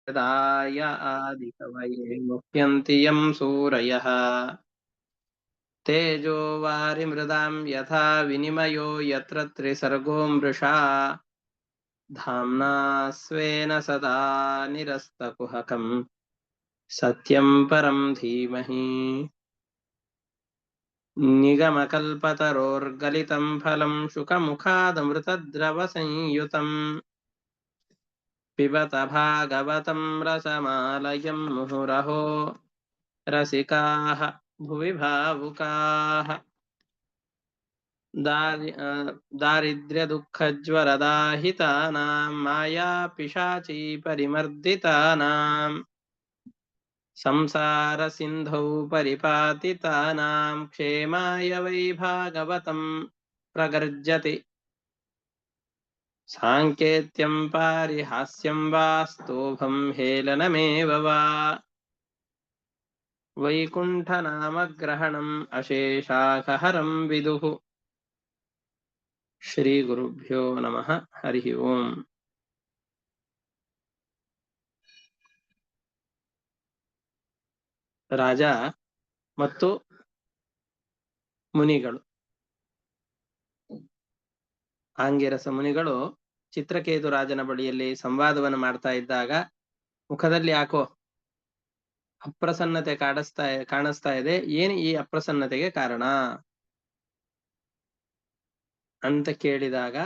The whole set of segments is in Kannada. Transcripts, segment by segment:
यदाय आदिकवये मुह्यन्ति यं सूरयः तेजो वारिमृदां यथा विनिमयो यत्र त्रिसर्गो मृषा धाम्ना स्वेन सदा निरस्तकुहकम् सत्यं परं धीमहि निगमकल्पतरोर्गलितं फलं शुकमुखादमृतद्रवसंयुतम् पिबत भागवतं रसमालयं मुहुरहो रसिकाः भुवि भावुकाः दारिद्र्यदुःखज्वरदाहितानां मायापिशाची परिमर्दितानां संसारसिन्धौ परिपातितानां क्षेमाय वै भागवतं प्रगर्जति साङ्केत्यं पारिहास्यं वा स्तोभं हेलनमेव वा वैकुण्ठनामग्रहणम् अशेषाखहरं विदुः ಶ್ರೀಗುರುಭ್ಯೋ ನಮಃ ಹರಿ ಓಂ. ರಾಜ ಮತ್ತು ಮುನಿಗಳು. ಆಂಗಿರಸ ಮುನಿಗಳು ಚಿತ್ರಕೇತು ರಾಜನ ಬಳಿಯಲ್ಲಿ ಸಂವಾದವನ್ನು ಮಾಡ್ತಾ ಇದ್ದಾಗ ಮುಖದಲ್ಲಿ ಯಾಕೋ ಅಪ್ರಸನ್ನತೆ ಕಾಣಿಸ್ತಾ ಇದೆ. ಏನು ಈ ಅಪ್ರಸನ್ನತೆಗೆ ಕಾರಣ ಅಂತ ಕೇಳಿದಾಗ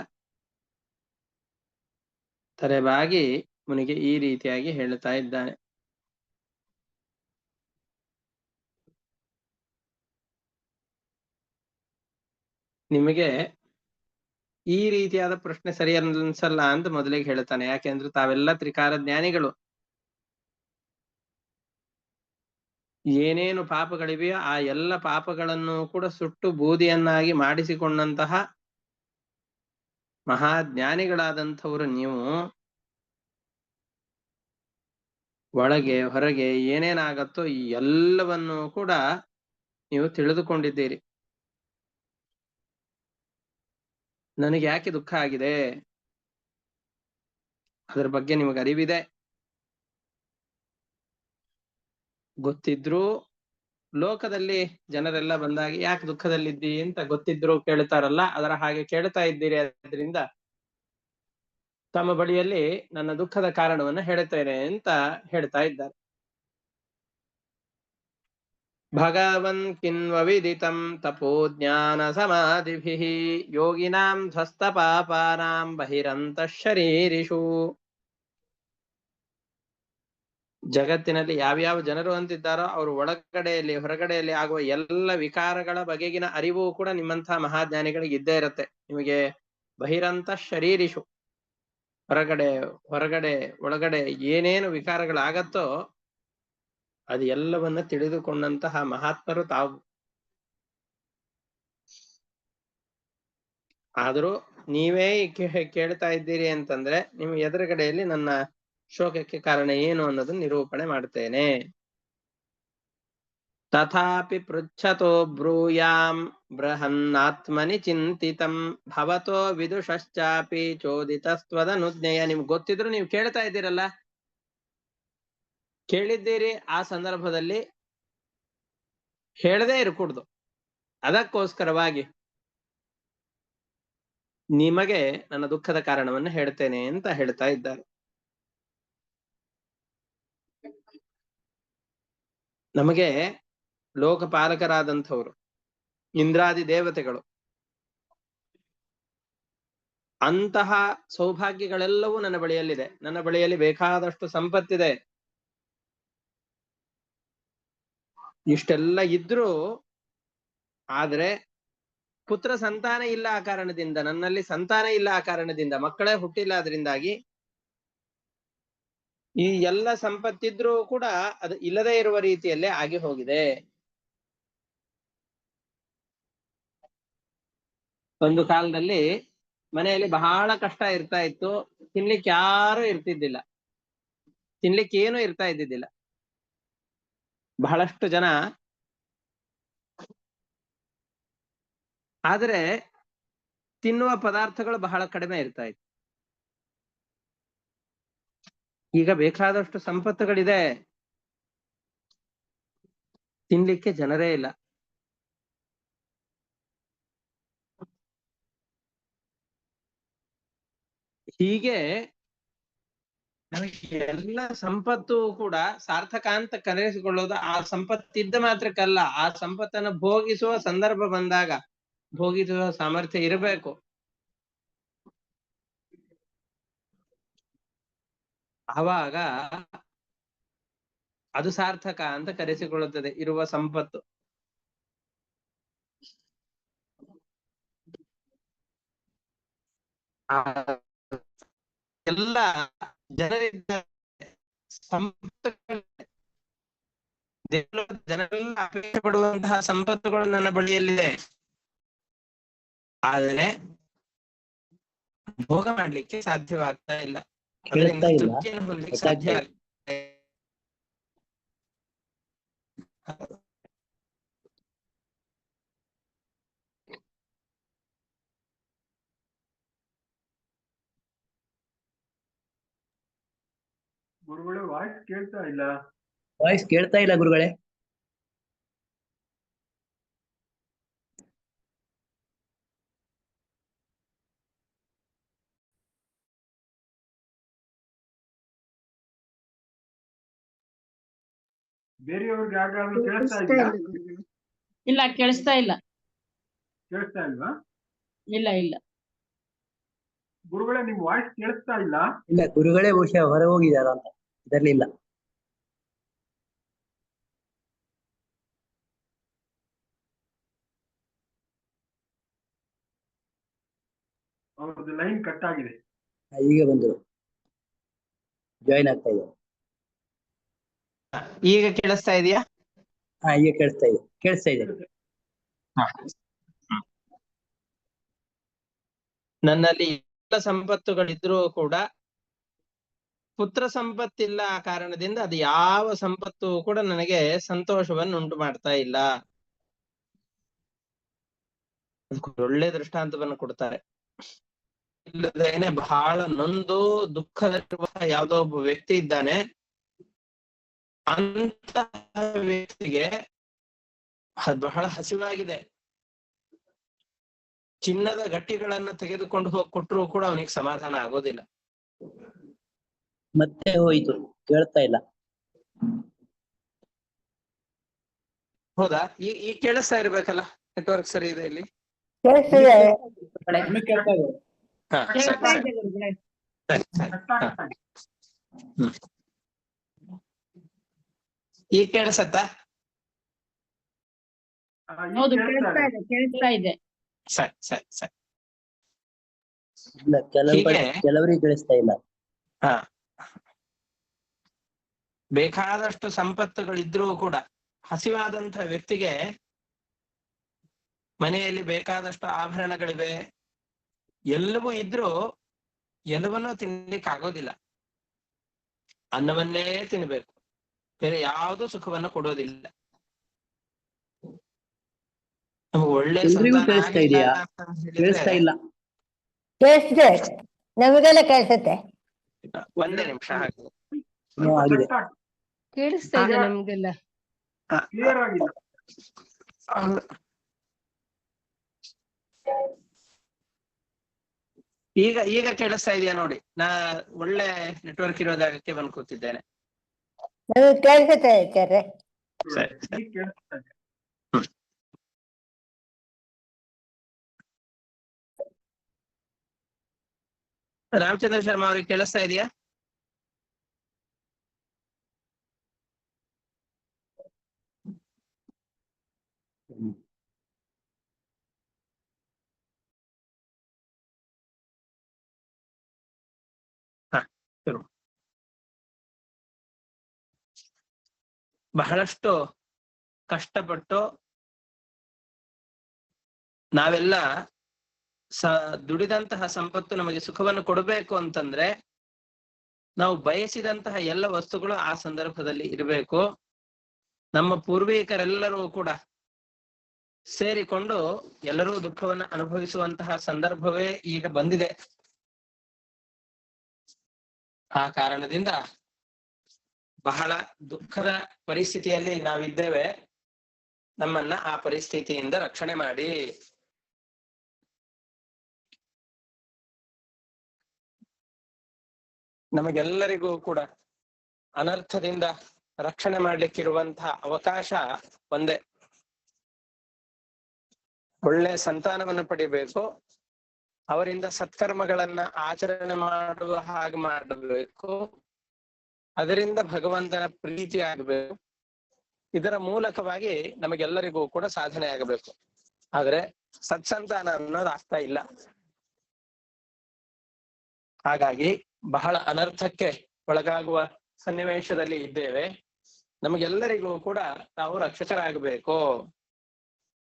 ತಲೆಬಾಗಿ ಮುನಿಗೆ ಈ ರೀತಿಯಾಗಿ ಹೇಳ್ತಾ ಇದ್ದಾನೆ. ನಿಮಗೆ ಈ ರೀತಿಯಾದ ಪ್ರಶ್ನೆ ಸರಿ ಅನ್ಸಲ್ಲ ಅಂತ ಮೊದಲಿಗೆ ಹೇಳ್ತಾನೆ. ಯಾಕೆಂದ್ರೆ ತಾವೆಲ್ಲ ತ್ರಿಕಾಲ ಜ್ಞಾನಿಗಳು. ಏನೇನು ಪಾಪಗಳಿವೆಯೋ ಆ ಎಲ್ಲ ಪಾಪಗಳನ್ನು ಕೂಡ ಸುಟ್ಟು ಬೂದಿಯನ್ನಾಗಿ ಮಾಡಿಸಿಕೊಂಡಂತಹ ಮಹಾಜ್ಞಾನಿಗಳಾದಂಥವರು ನೀವು ಒಳಗೆ ಹೊರಗೆ ಏನೇನಾಗತ್ತೋ ಈ ಎಲ್ಲವನ್ನೂ ಕೂಡ ನೀವು ತಿಳಿದುಕೊಂಡಿದ್ದೀರಿ. ನನಗೆ ಯಾಕೆ ದುಃಖ ಆಗಿದೆ ಅದರ ಬಗ್ಗೆ ನಿಮಗೆ ಅರಿವಿದೆ. ಗೊತ್ತಿದ್ರೂ ಲೋಕದಲ್ಲಿ ಜನರೆಲ್ಲ ಬಂದಾಗ ಯಾಕೆ ದುಃಖದಲ್ಲಿದ್ದಿ ಅಂತ ಗೊತ್ತಿದ್ರು ಕೇಳ್ತಾರಲ್ಲ, ಅದರ ಹಾಗೆ ಕೇಳ್ತಾ ಇದ್ದೀರಿ. ಅದರಿಂದ ತಮ್ಮ ಬಳಿಯಲ್ಲಿ ನನ್ನ ದುಃಖದ ಕಾರಣವನ್ನು ಹೇಳ್ತೇನೆ ಅಂತ ಹೇಳ್ತಾ ಇದ್ದಾರೆ. ಭಗವನ್ ಕಿನ್ವವಿದಿತಂ ತಪೋ ಜ್ಞಾನ ಸಮಾಧಿಭಿಃ ಯೋಗಿನಾಂ ಧ್ವಸ್ತ ಪಾಪಾನಾಂ ಬಹಿರಂತಃ ಶರೀರಿಷು. ಜಗತ್ತಿನಲ್ಲಿ ಯಾವ್ಯಾವ ಜನರು ಅಂತಿದ್ದಾರೋ ಅವರು ಒಳಗಡೆಯಲ್ಲಿ ಹೊರಗಡೆಯಲ್ಲಿ ಆಗುವ ಎಲ್ಲ ವಿಕಾರಗಳ ಬಗೆಗಿನ ಅರಿವು ಕೂಡ ನಿಮ್ಮಂತಹ ಮಹಾಜ್ಞಾನಿಗಳಿಗೆ ಇದ್ದೇ ಇರುತ್ತೆ. ನಿಮಗೆ ಬಹಿರಂತ ಶರೀರಿಷು, ಹೊರಗಡೆ ಒಳಗಡೆ ಏನೇನು ವಿಕಾರಗಳಾಗತ್ತೋ ಅದು ಎಲ್ಲವನ್ನ ತಿಳಿದುಕೊಂಡಂತಹ ಮಹಾತ್ಮರು ತಾವು. ಆದರೂ ನೀವೇ ಕೇಳ್ತಾ ಇದ್ದೀರಿ ಅಂತಂದ್ರೆ ನಿಮ್ಮ ಎದುರುಗಡೆಯಲ್ಲಿ ನನ್ನ ಶೋಕಕ್ಕೆ ಕಾರಣ ಏನು ಅನ್ನೋದನ್ನ ನಿರೂಪಣೆ ಮಾಡ್ತೇನೆ. ತಥಾಪಿ ಪೃಚ್ಛತೋ ಬ್ರೂಯಾಂ ಬೃಹನ್ನಾತ್ಮನಿ ಚಿಂತಿತಂ ಭವತೋ ವಿದುಷಶ್ಚಾಪಿ ಚೋದಿತಸ್ತ್ವದನುಜ್ಞೆಯ. ನಿಮ್ಗೆ ಗೊತ್ತಿದ್ರು ನೀವು ಕೇಳ್ತಾ ಇದ್ದೀರಲ್ಲ, ಕೇಳಿದ್ದೀರಿ, ಆ ಸಂದರ್ಭದಲ್ಲಿ ಹೇಳದೇ ಇರಕೂಡ್ದು. ಅದಕ್ಕೋಸ್ಕರವಾಗಿ ನಿಮಗೆ ನನ್ನ ದುಃಖದ ಕಾರಣವನ್ನು ಹೇಳ್ತೇನೆ ಅಂತ ಹೇಳ್ತಾ ಇದ್ದಾರೆ. ನಮಗೆ ಲೋಕಪಾಲಕರಾದಂಥವ್ರು ಇಂದ್ರಾದಿ ದೇವತೆಗಳು, ಅಂತಹ ಸೌಭಾಗ್ಯಗಳೆಲ್ಲವೂ ನನ್ನ ಬಳಿಯಲ್ಲಿದೆ. ನನ್ನ ಬಳಿಯಲ್ಲಿ ಬೇಕಾದಷ್ಟು ಸಂಪತ್ತಿದೆ. ಇಷ್ಟೆಲ್ಲ ಇದ್ರೂ ಆದ್ರೆ ಪುತ್ರ ಸಂತಾನ ಇಲ್ಲ ಆ ಕಾರಣದಿಂದ, ನನ್ನಲ್ಲಿ ಸಂತಾನ ಇಲ್ಲ ಆ ಕಾರಣದಿಂದ, ಮಕ್ಕಳೇ ಹುಟ್ಟಿಲ್ಲ, ಅದರಿಂದಾಗಿ ಈ ಎಲ್ಲ ಸಂಪತ್ತಿದ್ರೂ ಕೂಡ ಅದು ಇಲ್ಲದೆ ಇರುವ ರೀತಿಯಲ್ಲೇ ಆಗಿ ಹೋಗಿದೆ. ಒಂದು ಕಾಲದಲ್ಲಿ ಮನೆಯಲ್ಲಿ ಬಹಳ ಕಷ್ಟ ಇರ್ತಾ ಇತ್ತು. ತಿನ್ಲಿಕ್ಕೆ ಯಾರು ಇರ್ತಿದ್ದಿಲ್ಲ, ತಿನ್ಲಿಕ್ಕೆ ಏನು ಇರ್ತಾ ಇದ್ದಿದ್ದಿಲ್ಲ. ಬಹಳಷ್ಟು ಜನ, ಆದರೆ ತಿನ್ನುವ ಪದಾರ್ಥಗಳು ಬಹಳ ಕಡಿಮೆ ಇರ್ತಾ ಇತ್ತು. ಈಗ ಬೇಕಾದಷ್ಟು ಸಂಪತ್ತುಗಳಿದೆ, ತಿನ್ಲಿಕ್ಕೆ ಜನರೇ ಇಲ್ಲ. ಹೀಗೆ ನಮಗೆ ಎಲ್ಲ ಸಂಪತ್ತು ಕೂಡ ಸಾರ್ಥಕ ಅಂತ ಕರೆಸಿಕೊಳ್ಳೋದು ಆ ಸಂಪತ್ತಿದ್ದ ಮಾತ್ರಕ್ಕಲ್ಲ, ಆ ಸಂಪತ್ತನ್ನು ಭೋಗಿಸುವ ಸಂದರ್ಭ ಬಂದಾಗ ಭೋಗಿಸುವ ಸಾಮರ್ಥ್ಯ ಇರಬೇಕು. ಆವಾಗ ಅದು ಸಾರ್ಥಕ ಅಂತ ಕರೆಸಿಕೊಳ್ಳುತ್ತದೆ ಇರುವ ಸಂಪತ್ತು. ಎಲ್ಲ ಜನರಿಂದ ಜನರೆಲ್ಲ ಅಪೇಕ್ಷೆ ಪಡುವಂತಹ ಸಂಪತ್ತುಗಳು ನನ್ನ ಬಳಿಯಲ್ಲಿದೆ. ಆದರೆ ಭೋಗ ಮಾಡ್ಲಿಕ್ಕೆ ಸಾಧ್ಯವಾಗ್ತಾ ಇಲ್ಲ, ತೃಪ್ತಿಯನ್ನು ಹೊಂದಲಿಕ್ಕೆ ಸಾಧ್ಯ ಇಲ್ಲ. ಗುರುಗಳೇ ವಾಯ್ಸ್ ಕೇಳ್ತಾ ಇಲ್ಲ. ವಾಯ್ಸ್ ಕೇಳ್ತಾ ಇಲ್ಲ ಗುರುಗಳೇ. ಬೇರೆಯವ್ರಿಗೆ ಯಾರಿಗಾದ್ರೂ ಕೇಳಿಸ್ತಾ ಇದೆಯಾ? ಇಲ್ಲ, ಕೇಳಿಸ್ತಾ ಇಲ್ಲ. ಕೇಳಿಸ್ತಾ ಇಲ್ವಾ? ಇಲ್ಲ ಇಲ್ಲ ಗುರುಗಳೇ ನಿಮ್ ವಾಯ್ಸ್ ಕೇಳಿಸ್ತಾ ಇಲ್ಲ. ಇಲ್ಲ ಗುರುಗಳೇ ಬಹುಶಃ ಹೊರ ಹೋಗಿದಾರ ಅಂತ ಇದರಲ್ಲಿ ಇಲ್ಲ. ಅವ್ರದ್ದು ಲೈನ್ ಕಟ್ ಆಗಿದೆ. ಈಗ ಬಂದರು, ಜಾಯಿನ್ ಆಗ್ತಾ ಇದೆ. ಈಗ ಕೇಳಿಸ್ತಾ ಇದೆಯಾ? ಹಾ ಈಗ ಕೇಳಿಸ್ತಾ ಇದೆ, ಕೇಳಿಸ್ತಾ ಇದೆ. ನನ್ನಲ್ಲಿ ಎಲ್ಲ ಸಂಪತ್ತುಗಳಿದ್ರೂ ಕೂಡ ಪುತ್ರ ಸಂಪತ್ತಿಲ್ಲ ಆ ಕಾರಣದಿಂದ ಅದು ಯಾವ ಸಂಪತ್ತು ಕೂಡ ನನಗೆ ಸಂತೋಷವನ್ನು ಉಂಟು ಮಾಡ್ತಾ ಇಲ್ಲ. ಒಳ್ಳೆ ದೃಷ್ಟಾಂತವನ್ನು ಕೊಡ್ತಾರೆ. ಇಲ್ಲದೇನೆ ಬಹಳ ನೊಂದು ದುಃಖದಲ್ಲಿರುವ ಯಾವುದೋ ಒಬ್ಬ ವ್ಯಕ್ತಿ ಇದ್ದಾನೆ. ಅಂತಹ ವ್ಯಕ್ತಿಗೆ ಬಹಳ ಹಸಿವಾಗಿದೆ. ಚಿನ್ನದ ಗಟ್ಟಿಗಳನ್ನ ತೆಗೆದುಕೊಂಡು ಹೋಗಿ ಕೊಟ್ಟರು ಕೂಡ ಅವನಿಗೆ ಸಮಾಧಾನ ಆಗೋದಿಲ್ಲ. ಮತ್ತೆ ಹೋಯ್ತು, ಕೇಳ್ತಾ ಇಲ್ಲ. ಹೌದಾ? ಈ ಕೇಳಿಸ್ತಾ ಇರ್ಬೇಕಲ್ಲ, ನೆಟ್ವರ್ಕ್ ಸರಿ ಇದೆ ಇಲ್ಲಿ. ಹಾ ಸರಿ ಸರಿ ಈಗ ಕೇಳಿಸತ್ತಾ? ಹೌದು, ಕೇಳಿಸ್ತಾ ಇದೆ. ಸರಿ ಸರಿ ಸರಿ. ಇಲ್ಲ ಕೆಲವರಿಗೆ ಕೇಳಿಸ್ತಾ ಇಲ್ಲ. ಹಾ, ಬೇಕಾದಷ್ಟು ಸಂಪತ್ತುಗಳಿದ್ರೂ ಕೂಡ ಹಸಿವಾದಂತಹ ವ್ಯಕ್ತಿಗೆ ಮನೆಯಲ್ಲಿ ಬೇಕಾದಷ್ಟು ಆಭರಣಗಳಿವೆ, ಎಲ್ಲವೂ ಇದ್ರೂ ಎಲ್ಲವನ್ನೂ ತಿನ್ಲಿಕ್ಕೆ ಆಗೋದಿಲ್ಲ. ಅನ್ನವನ್ನೇ ತಿನ್ಬೇಕು, ಬೇರೆ ಯಾವುದೂ ಸುಖವನ್ನು ಕೊಡೋದಿಲ್ಲ. ನಮ್ಗೆ ಒಳ್ಳೆ ಕೇಳಿಸ್ತಾ ಇದೆಯಾ? ಕೇಳಿಸ್ತಾ ಇಲ್ಲ. ಕೇಳಿಸ್ತೆ, ನಮಗೆಲ್ಲ ಕೇಳಿಸುತ್ತೆ. ಒಂದೇ ನಿಮಿಷ ಆಗಿದೆ. ಕೇಳಿಸ್ತಾ ಇದೆ ನಮ್ಗೆಲ್ಲ. ಕ್ಲಿಯರ್ ಆಗಿಲ್ಲ. ಈಗ ಕೇಳಿಸ್ತಾ ಇದೆಯಾ ನೋಡಿ? ನಾ ಒಳ್ಳೆ ನೆಟ್ವರ್ಕ್ ಇರೋ ಜಾಗಕ್ಕೆ ಬಂದು ಕೂತಿದ್ದೇನೆ. ನಮಗೆ ಕೇಳಿಸುತ್ತೆ ಆಚಾರ್ಯ. ಸರಿ ಸರಿ. ಕೇಳಿಸ್ತಾ ಇದೆ. ರಾಮಚಂದ್ರ ಶರ್ಮಾ ಅವ್ರಿಗೆ ಕೇಳಿಸ್ತಾ ಇದೆಯಾ? ಬಹಳಷ್ಟು ಕಷ್ಟಪಟ್ಟು ನಾವೆಲ್ಲ ದುಡಿದಂತಹ ಸಂಪತ್ತು ನಮಗೆ ಸುಖವನ್ನು ಕೊಡಬೇಕು ಅಂತಂದ್ರೆ ನಾವು ಬಯಸಿದಂತಹ ಎಲ್ಲ ವಸ್ತುಗಳು ಆ ಸಂದರ್ಭದಲ್ಲಿ ಇರಬೇಕು. ನಮ್ಮ ಪೂರ್ವಿಕರೆಲ್ಲರೂ ಕೂಡ ಸೇರಿಕೊಂಡು ಎಲ್ಲರೂ ದುಃಖವನ್ನು ಅನುಭವಿಸುವಂತಹ ಸಂದರ್ಭವೇ ಈಗ ಬಂದಿದೆ. ಆ ಕಾರಣದಿಂದ ಬಹಳ ದುಃಖದ ಪರಿಸ್ಥಿತಿಯಲ್ಲಿ ನಾವಿದ್ದೇವೆ, ನಮ್ಮನ್ನ ಆ ಪರಿಸ್ಥಿತಿಯಿಂದ ರಕ್ಷಣೆ ಮಾಡಿ. ನಮಗೆಲ್ಲರಿಗೂ ಕೂಡ ಅನರ್ಥದಿಂದ ರಕ್ಷಣೆ ಮಾಡ್ಲಿಕ್ಕಿರುವಂತಹ ಅವಕಾಶ ಒಂದೇ, ಒಳ್ಳೆ ಸಂತಾನವನ್ನು ಪಡಿಬೇಕು, ಅವರಿಂದ ಸತ್ಕರ್ಮಗಳನ್ನ ಆಚರಣೆ ಮಾಡುವ ಹಾಗೆ ಮಾಡಬೇಕು, ಅದರಿಂದ ಭಗವಂತನ ಪ್ರೀತಿ ಆಗಬೇಕು. ಇದರ ಮೂಲಕವಾಗಿ ನಮಗೆಲ್ಲರಿಗೂ ಕೂಡ ಸಾಧನೆ ಆಗಬೇಕು. ಆದ್ರೆ ಸತ್ಸಂತಾನ ಅನ್ನೋದು ಆಗ್ತಾ ಇಲ್ಲ. ಹಾಗಾಗಿ ಬಹಳ ಅನರ್ಥಕ್ಕೆ ಒಳಗಾಗುವ ಸನ್ನಿವೇಶದಲ್ಲಿ ಇದ್ದೇವೆ. ನಮಗೆಲ್ಲರಿಗೂ ಕೂಡ ನಾವು ರಕ್ಷಕರಾಗಬೇಕು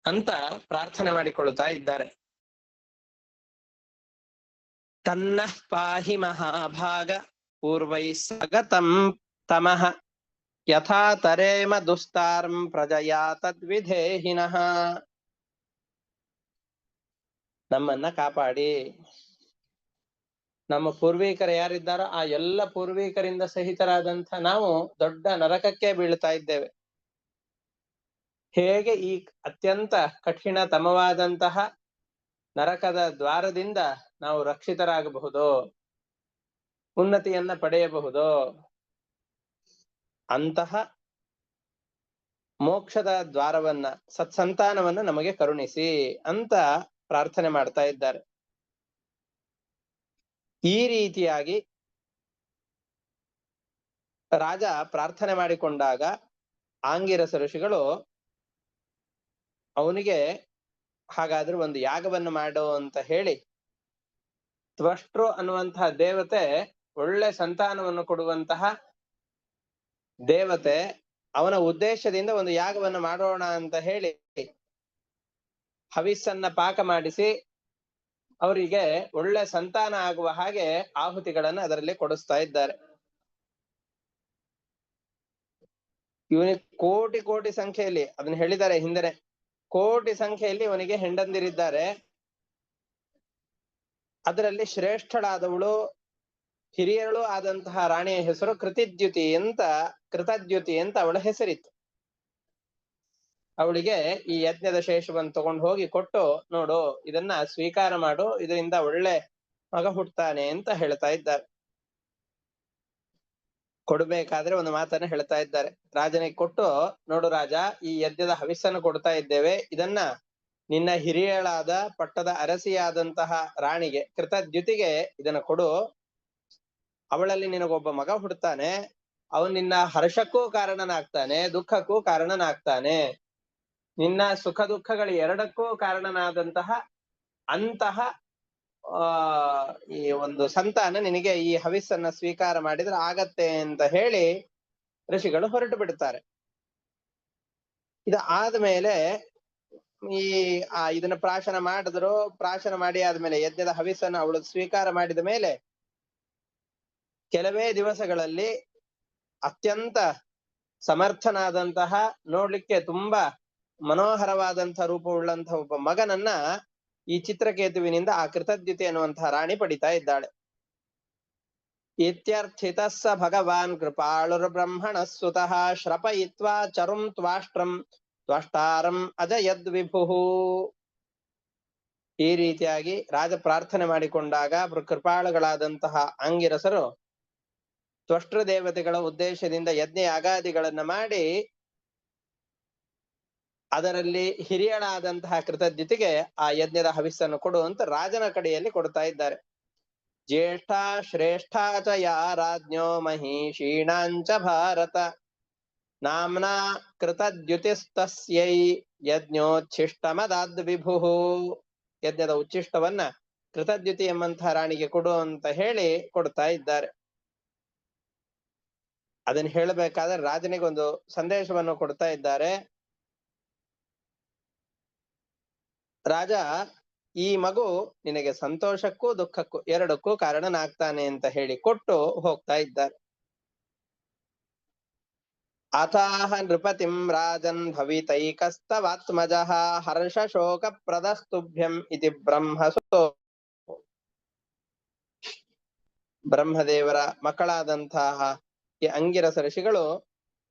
ಅಂತ ಪ್ರಾರ್ಥನೆ ಮಾಡಿಕೊಳ್ತಾ ಇದ್ದಾರೆ. ತನ್ನ ಪಾಹಿ ಮಹಾಭಾಗ ಪೂರ್ವೈ ಸಗತಂ ತಮಃ ಯಥಾ ತರೇಮ ದುಸ್ತಾರಂ ಪ್ರಜಯಾ ತದ್ವಿಧೇಹಿನಃ. ನಮ್ಮನ್ನ ಕಾಪಾಡಿ. ನಮ್ಮ ಪೂರ್ವಿಕರು ಯಾರಿದ್ದಾರೋ ಆ ಎಲ್ಲ ಪೂರ್ವಿಕರಿಂದ ಸಹಿತರಾದಂಥ ನಾವು ದೊಡ್ಡ ನರಕಕ್ಕೆ ಬೀಳ್ತಾ ಇದ್ದೇವೆ. ಹೇಗೆ ಈ ಅತ್ಯಂತ ಕಠಿಣತಮವಾದಂತಹ ನರಕದ ದ್ವಾರದಿಂದ ನಾವು ರಕ್ಷಿತರಾಗಬಹುದು, ಉನ್ನತಿಯನ್ನ ಪಡೆಯಬಹುದು, ಅಂತಹ ಮೋಕ್ಷದ ದ್ವಾರವನ್ನ, ಸತ್ಸಂತಾನವನ್ನ ನಮಗೆ ಕರುಣಿಸಿ ಅಂತ ಪ್ರಾರ್ಥನೆ ಮಾಡ್ತಾ ಇದ್ದಾರೆ. ಈ ರೀತಿಯಾಗಿ ರಾಜ ಪ್ರಾರ್ಥನೆ ಮಾಡಿಕೊಂಡಾಗ ಆಂಗಿರಸ ಋಷಿಗಳು ಅವನಿಗೆ ಹಾಗಾದ್ರೆ ಒಂದು ಯಾಗವನ್ನು ಮಾಡು ಅಂತ ಹೇಳಿ, ತ್ವಷ್ಟೃ ಅನ್ನುವಂತಹ ದೇವತೆ ಒಳ್ಳೆ ಸಂತಾನವನ್ನು ಕೊಡುವಂತಹ ದೇವತೆ, ಅವನ ಉದ್ದೇಶದಿಂದ ಒಂದು ಯಾಗವನ್ನು ಮಾಡೋಣ ಅಂತ ಹೇಳಿ ಹವಿಸ್ಸನ್ನ ಪಾಕ ಮಾಡಿಸಿ ಅವರಿಗೆ ಒಳ್ಳೆ ಸಂತಾನ ಆಗುವ ಹಾಗೆ ಆಹುತಿಗಳನ್ನ ಅದರಲ್ಲಿ ಕೊಡಿಸ್ತಾ ಇದ್ದಾರೆ. ಇವನಿಗೆ ಕೋಟಿ ಕೋಟಿ ಸಂಖ್ಯೆಯಲ್ಲಿ, ಅದನ್ನ ಹೇಳಿದ್ದಾರೆ ಹಿಂದೆನೆ, ಕೋಟಿ ಸಂಖ್ಯೆಯಲ್ಲಿ ಇವನಿಗೆ ಹೆಂಡಂದಿರಿದ್ದಾರೆ. ಅದರಲ್ಲಿ ಶ್ರೇಷ್ಠಳಾದವಳು, ಹಿರಿಯಳು ಆದಂತಹ ರಾಣಿಯ ಹೆಸರು ಕೃತದ್ಯುತಿ ಅಂತ ಅವಳ ಹೆಸರಿತ್ತು. ಅವಳಿಗೆ ಈ ಯಜ್ಞದ ಶೇಷವನ್ನು ತಗೊಂಡು ಹೋಗಿ ಕೊಟ್ಟು, ನೋಡು ಇದನ್ನ ಸ್ವೀಕಾರ ಮಾಡು, ಇದರಿಂದ ಒಳ್ಳೆ ಮಗ ಹುಟ್ಟುತ್ತಾನೆ ಅಂತ ಹೇಳ್ತಾ ಇದ್ದಾರೆ. ಕೊಡ್ಬೇಕಾದ್ರೆ ಒಂದು ಮಾತನ್ನ ಹೇಳ್ತಾ ಇದ್ದಾರೆ. ರಾಜನಿಗೆ ಕೊಟ್ಟು, ನೋಡು ರಾಜ, ಈ ಯಜ್ಞದ ಹವಿಸ್ಸನ್ನು ಕೊಡ್ತಾ ಇದ್ದೇವೆ, ಇದನ್ನ ನಿನ್ನ ಹಿರಿಯಳಾದ ಪಟ್ಟದ ಅರಸಿಯಾದಂತಹ ರಾಣಿಗೆ ಕೃತದ್ಯುತಿಗೆ ಇದನ್ನ ಕೊಡು. ಅವಳಲ್ಲಿ ನಿನಗೊಬ್ಬ ಮಗ ಹುಡ್ತಾನೆ, ಅವನ್ ನಿನ್ನ ಹರ್ಷಕ್ಕೂ ಕಾರಣನಾಗ್ತಾನೆ, ದುಃಖಕ್ಕೂ ಕಾರಣನಾಗ್ತಾನೆ, ನಿನ್ನ ಸುಖ ದುಃಖಗಳು ಎರಡಕ್ಕೂ ಕಾರಣನಾದಂತಹ ಅಂತಹ ಈ ಒಂದು ಸಂತಾನ ನಿನಗೆ ಈ ಹವಿಸ್ಸನ್ನ ಸ್ವೀಕಾರ ಮಾಡಿದ್ರೆ ಆಗತ್ತೆ ಅಂತ ಹೇಳಿ ಋಷಿಗಳು ಹೊರಟು ಬಿಡ್ತಾರೆ. ಇದು ಆದ್ಮೇಲೆ ಇದನ್ನ ಪ್ರಾಶನ ಮಾಡಿದ್ರು. ಪ್ರಾಶನ ಮಾಡಿ ಆದ್ಮೇಲೆ ಯಜ್ಞದ ಹವಿಸ್ಸನ್ನ ಅವಳು ಸ್ವೀಕಾರ ಮಾಡಿದ ಮೇಲೆ ಕೆಲವೇ ದಿವಸಗಳಲ್ಲಿ ಅತ್ಯಂತ ಸಮರ್ಥನಾದಂತಹ, ನೋಡ್ಲಿಕ್ಕೆ ತುಂಬಾ ಮನೋಹರವಾದಂತಹ ರೂಪವುಳ್ಳಂತಹ ಒಬ್ಬ ಮಗನನ್ನ ಈ ಚಿತ್ರಕೇತುವಿನಿಂದ ಆ ಕೃತದ್ಯುತಿ ಅನ್ನುವಂತಹ ರಾಣಿ ಪಡಿತಾ ಇದ್ದಾಳೆ. ಇತ್ಯರ್ಥಿತ ಸ ಭಗವಾನ್ ಕೃಪಾಳುರ್ ಬ್ರಹ್ಮಣ ಸುತಃ ಶ್ರಪಯಿತ್ವಾ ಚರುಂ ತ್ವಾಷ್ಟ್ರಂ ತ್ವಷ್ಟಾರಂ ಅಜಯದ್ವಿಭು. ಈ ರೀತಿಯಾಗಿ ರಾಜ ಪ್ರಾರ್ಥನೆ ಮಾಡಿಕೊಂಡಾಗ ಕೃಪಾಳುಗಳಾದಂತಹ ಆಂಗಿರಸರು ತ್ವಷ್ಟೃ ದೇವತೆಗಳ ಉದ್ದೇಶದಿಂದ ಯಜ್ಞ ಯಾಗಾದಿಗಳನ್ನ ಮಾಡಿ ಅದರಲ್ಲಿ ಹಿರಿಯಳಾದಂತಹ ಕೃತದ್ಯುತಿಗೆ ಆ ಯಜ್ಞದ ಹವಿಸ್ಸನ್ನು ಕೊಡು ಅಂತ ರಾಜನ ಕಡೆಯಲ್ಲಿ ಕೊಡ್ತಾ ಇದ್ದಾರೆ. ಜ್ಯೇಷ್ಠ ಶ್ರೇಷ್ಠಾ ಚ ಯಾ ರಾಜ್ಞೋ ಮಹಿಷೀಣಾಂಚ ಭಾರತ ನಾಮ್ನಾ ಕೃತದ್ಯುತಿಸ್ತಸ್ಯೈ ಯಜ್ಞೋಚ್ಛಿಷ್ಟಮದಾದ್ ವಿಭು. ಯಜ್ಞದ ಉಚ್ಛಿಷ್ಟವನ್ನ ಕೃತದ್ಯುತಿ ಎಂಬಂತಹ ರಾಣಿಗೆ ಕೊಡು ಅಂತ ಹೇಳಿ ಕೊಡ್ತಾ ಇದ್ದಾರೆ. ಅದನ್ನ ಹೇಳಬೇಕಾದ್ರೆ ರಾಜನಿಗೆ ಒಂದು ಸಂದೇಶವನ್ನು ಕೊಡ್ತಾ ಇದ್ದಾರೆ. ರಾಜ, ಈ ಮಗು ನಿನಗೆ ಸಂತೋಷಕ್ಕೂ ದುಃಖಕ್ಕೂ ಎರಡಕ್ಕೂ ಕಾರಣನಾಗ್ತಾನೆ ಅಂತ ಹೇಳಿ ಕೊಟ್ಟು ಹೋಗ್ತಾ ಇದ್ದಾರೆ. ಅಥಾಹ ನೃಪತಿಂ ರಾಜನ್ ಭವಿತೈಕಸ್ತವಾತ್ಮಜಃ ಹರ್ಷ ಶೋಕ ಪ್ರದಸ್ತುಭ್ಯಂ ಇತಿ ಬ್ರಹ್ಮಸೋ. ಬ್ರಹ್ಮದೇವರ ಮಕ್ಕಳಾದಂತಹ ಈ ಅಂಗಿರಸ ಋಷಿಗಳು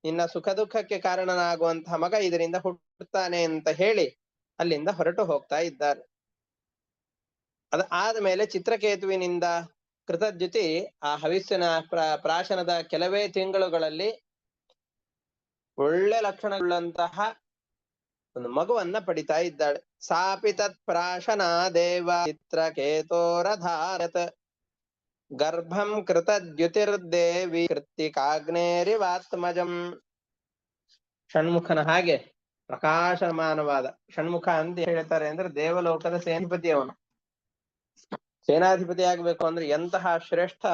ನಿನ್ನ ಸುಖ ದುಃಖಕ್ಕೆ ಕಾರಣನಾಗುವಂತಹ ಮಗ ಇದರಿಂದ ಹುಟ್ಟುತ್ತಾನೆ ಅಂತ ಹೇಳಿ ಅಲ್ಲಿಂದ ಹೊರಟು ಹೋಗ್ತಾ ಇದ್ದಾರೆ. ಆದ್ಮೇಲೆ ಚಿತ್ರಕೇತುವಿನಿಂದ ಕೃತಜ್ಯುತಿ ಆ ಹವಿಸ್ಸಿನ ಪ್ರಾಶನದ ಕೆಲವೇ ತಿಂಗಳುಗಳಲ್ಲಿ ಒಳ್ಳೆ ಲಕ್ಷಣವುಳ್ಳಂತಹ ಒಂದು ಮಗುವನ್ನ ಪಡಿತಾ ಇದ್ದಾಳೆ. ಸಾಪಿ ತತ್ ಪ್ರಾಶನ ದೇವ ಚಿತ್ರಕೇತೋರಧಾರತ್ ಗರ್ಭಂ ಕೃತದ್ಯುತಿರ್ದೇವಿ ಕೃತ್ತಿಕಾಗ್ನೇರಿವಾತ್ಮಜಂ. ಷಣ್ಮುಖನ ಹಾಗೆ ಪ್ರಕಾಶಮಾನವಾದ, ಷಣ್ಮುಖ ಅಂತ ಹೇಳ್ತಾರೆ ಅಂದ್ರೆ ದೇವಲೋಕದ ಸೇನಾಧಿಪತಿ ಅವನು. ಸೇನಾಧಿಪತಿ ಆಗ್ಬೇಕು ಅಂದ್ರೆ ಎಂತಹ ಶ್ರೇಷ್ಠ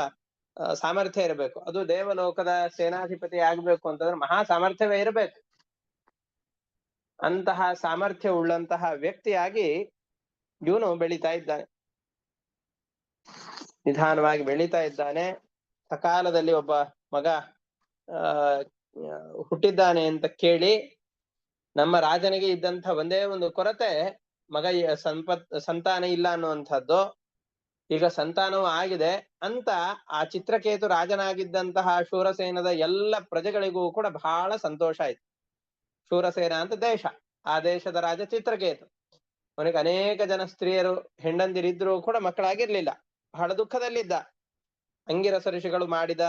ಸಾಮರ್ಥ್ಯ ಇರಬೇಕು. ಅದು ದೇವಲೋಕದ ಸೇನಾಧಿಪತಿ ಆಗ್ಬೇಕು ಅಂತಂದ್ರೆ ಮಹಾ ಸಾಮರ್ಥ್ಯವೇ ಇರಬೇಕು. ಅಂತಹ ಸಾಮರ್ಥ್ಯ ಉಳ್ಳಂತಹ ವ್ಯಕ್ತಿಯಾಗಿ ಇವನು ಬೆಳೀತಾ ಇದ್ದಾನೆ, ನಿಧಾನವಾಗಿ ಬೆಳೀತಾ ಇದ್ದಾನೆ. ಸಕಾಲದಲ್ಲಿ ಒಬ್ಬ ಮಗ ಹುಟ್ಟಿದ್ದಾನೆ ಅಂತ ಕೇಳಿ ನಮ್ಮ ರಾಜನಿಗೆ ಇದ್ದಂಥ ಒಂದೇ ಒಂದು ಕೊರತೆ ಮಗ ಸಂತಾನ ಇಲ್ಲ ಅನ್ನುವಂಥದ್ದು. ಈಗ ಸಂತಾನವೂ ಆಗಿದೆ ಅಂತ ಆ ಚಿತ್ರಕೇತು ರಾಜನಾಗಿದ್ದಂತಹ ಶೂರಸೇನದ ಎಲ್ಲ ಪ್ರಜೆಗಳಿಗೂ ಕೂಡ ಬಹಳ ಸಂತೋಷ ಆಯ್ತು. ಶೂರಸೇನ ಅಂತ ದೇಶ, ಆ ದೇಶದ ರಾಜ ಚಿತ್ರಕೇತು. ಅವನಿಗೆ ಅನೇಕ ಜನ ಸ್ತ್ರೀಯರು ಹೆಂಡಂದಿರಿದ್ರೂ ಕೂಡ ಮಕ್ಕಳಾಗಿರ್ಲಿಲ್ಲ, ಬಹಳ ದುಃಖದಲ್ಲಿದ್ದ. ಅಂಗಿರಸ ಋಷಿಗಳು ಮಾಡಿದ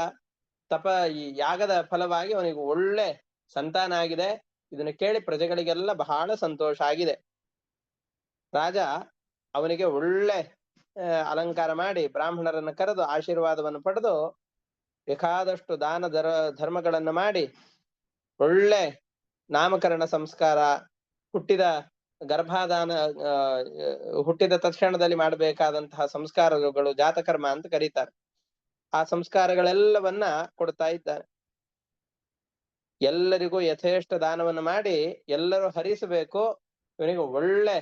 ಈ ಯಾಗದ ಫಲವಾಗಿ ಅವನಿಗೆ ಒಳ್ಳೆ ಸಂತಾನ ಆಗಿದೆ. ಇದನ್ನು ಕೇಳಿ ಪ್ರಜೆಗಳಿಗೆಲ್ಲ ಬಹಳ ಸಂತೋಷ ಆಗಿದೆ. ರಾಜ ಅವನಿಗೆ ಒಳ್ಳೆ ಅಲಂಕಾರ ಮಾಡಿ ಬ್ರಾಹ್ಮಣರನ್ನು ಕರೆದು ಆಶೀರ್ವಾದವನ್ನು ಪಡೆದು ಬೇಕಾದಷ್ಟು ದಾನ ಧರ್ಮಗಳನ್ನು ಮಾಡಿ ಒಳ್ಳೆ ನಾಮಕರಣ ಸಂಸ್ಕಾರ, ಹುಟ್ಟಿದ ಗರ್ಭಾಧಾನ, ಹುಟ್ಟಿದ ತಕ್ಷಣದಲ್ಲಿ ಮಾಡಬೇಕಾದಂತಹ ಸಂಸ್ಕಾರಗಳು ಜಾತಕರ್ಮ ಅಂತ ಕರೀತಾರೆ. ಆ ಸಂಸ್ಕಾರಗಳೆಲ್ಲವನ್ನ ಕೊಡ್ತಾ ಇದ್ದಾನೆ. ಎಲ್ಲರಿಗೂ ಯಥೇಷ್ಟ ದಾನವನ್ನು ಮಾಡಿ ಎಲ್ಲರೂ ಹರಿಸಬೇಕು, ಇವನಿಗೆ ಒಳ್ಳೆ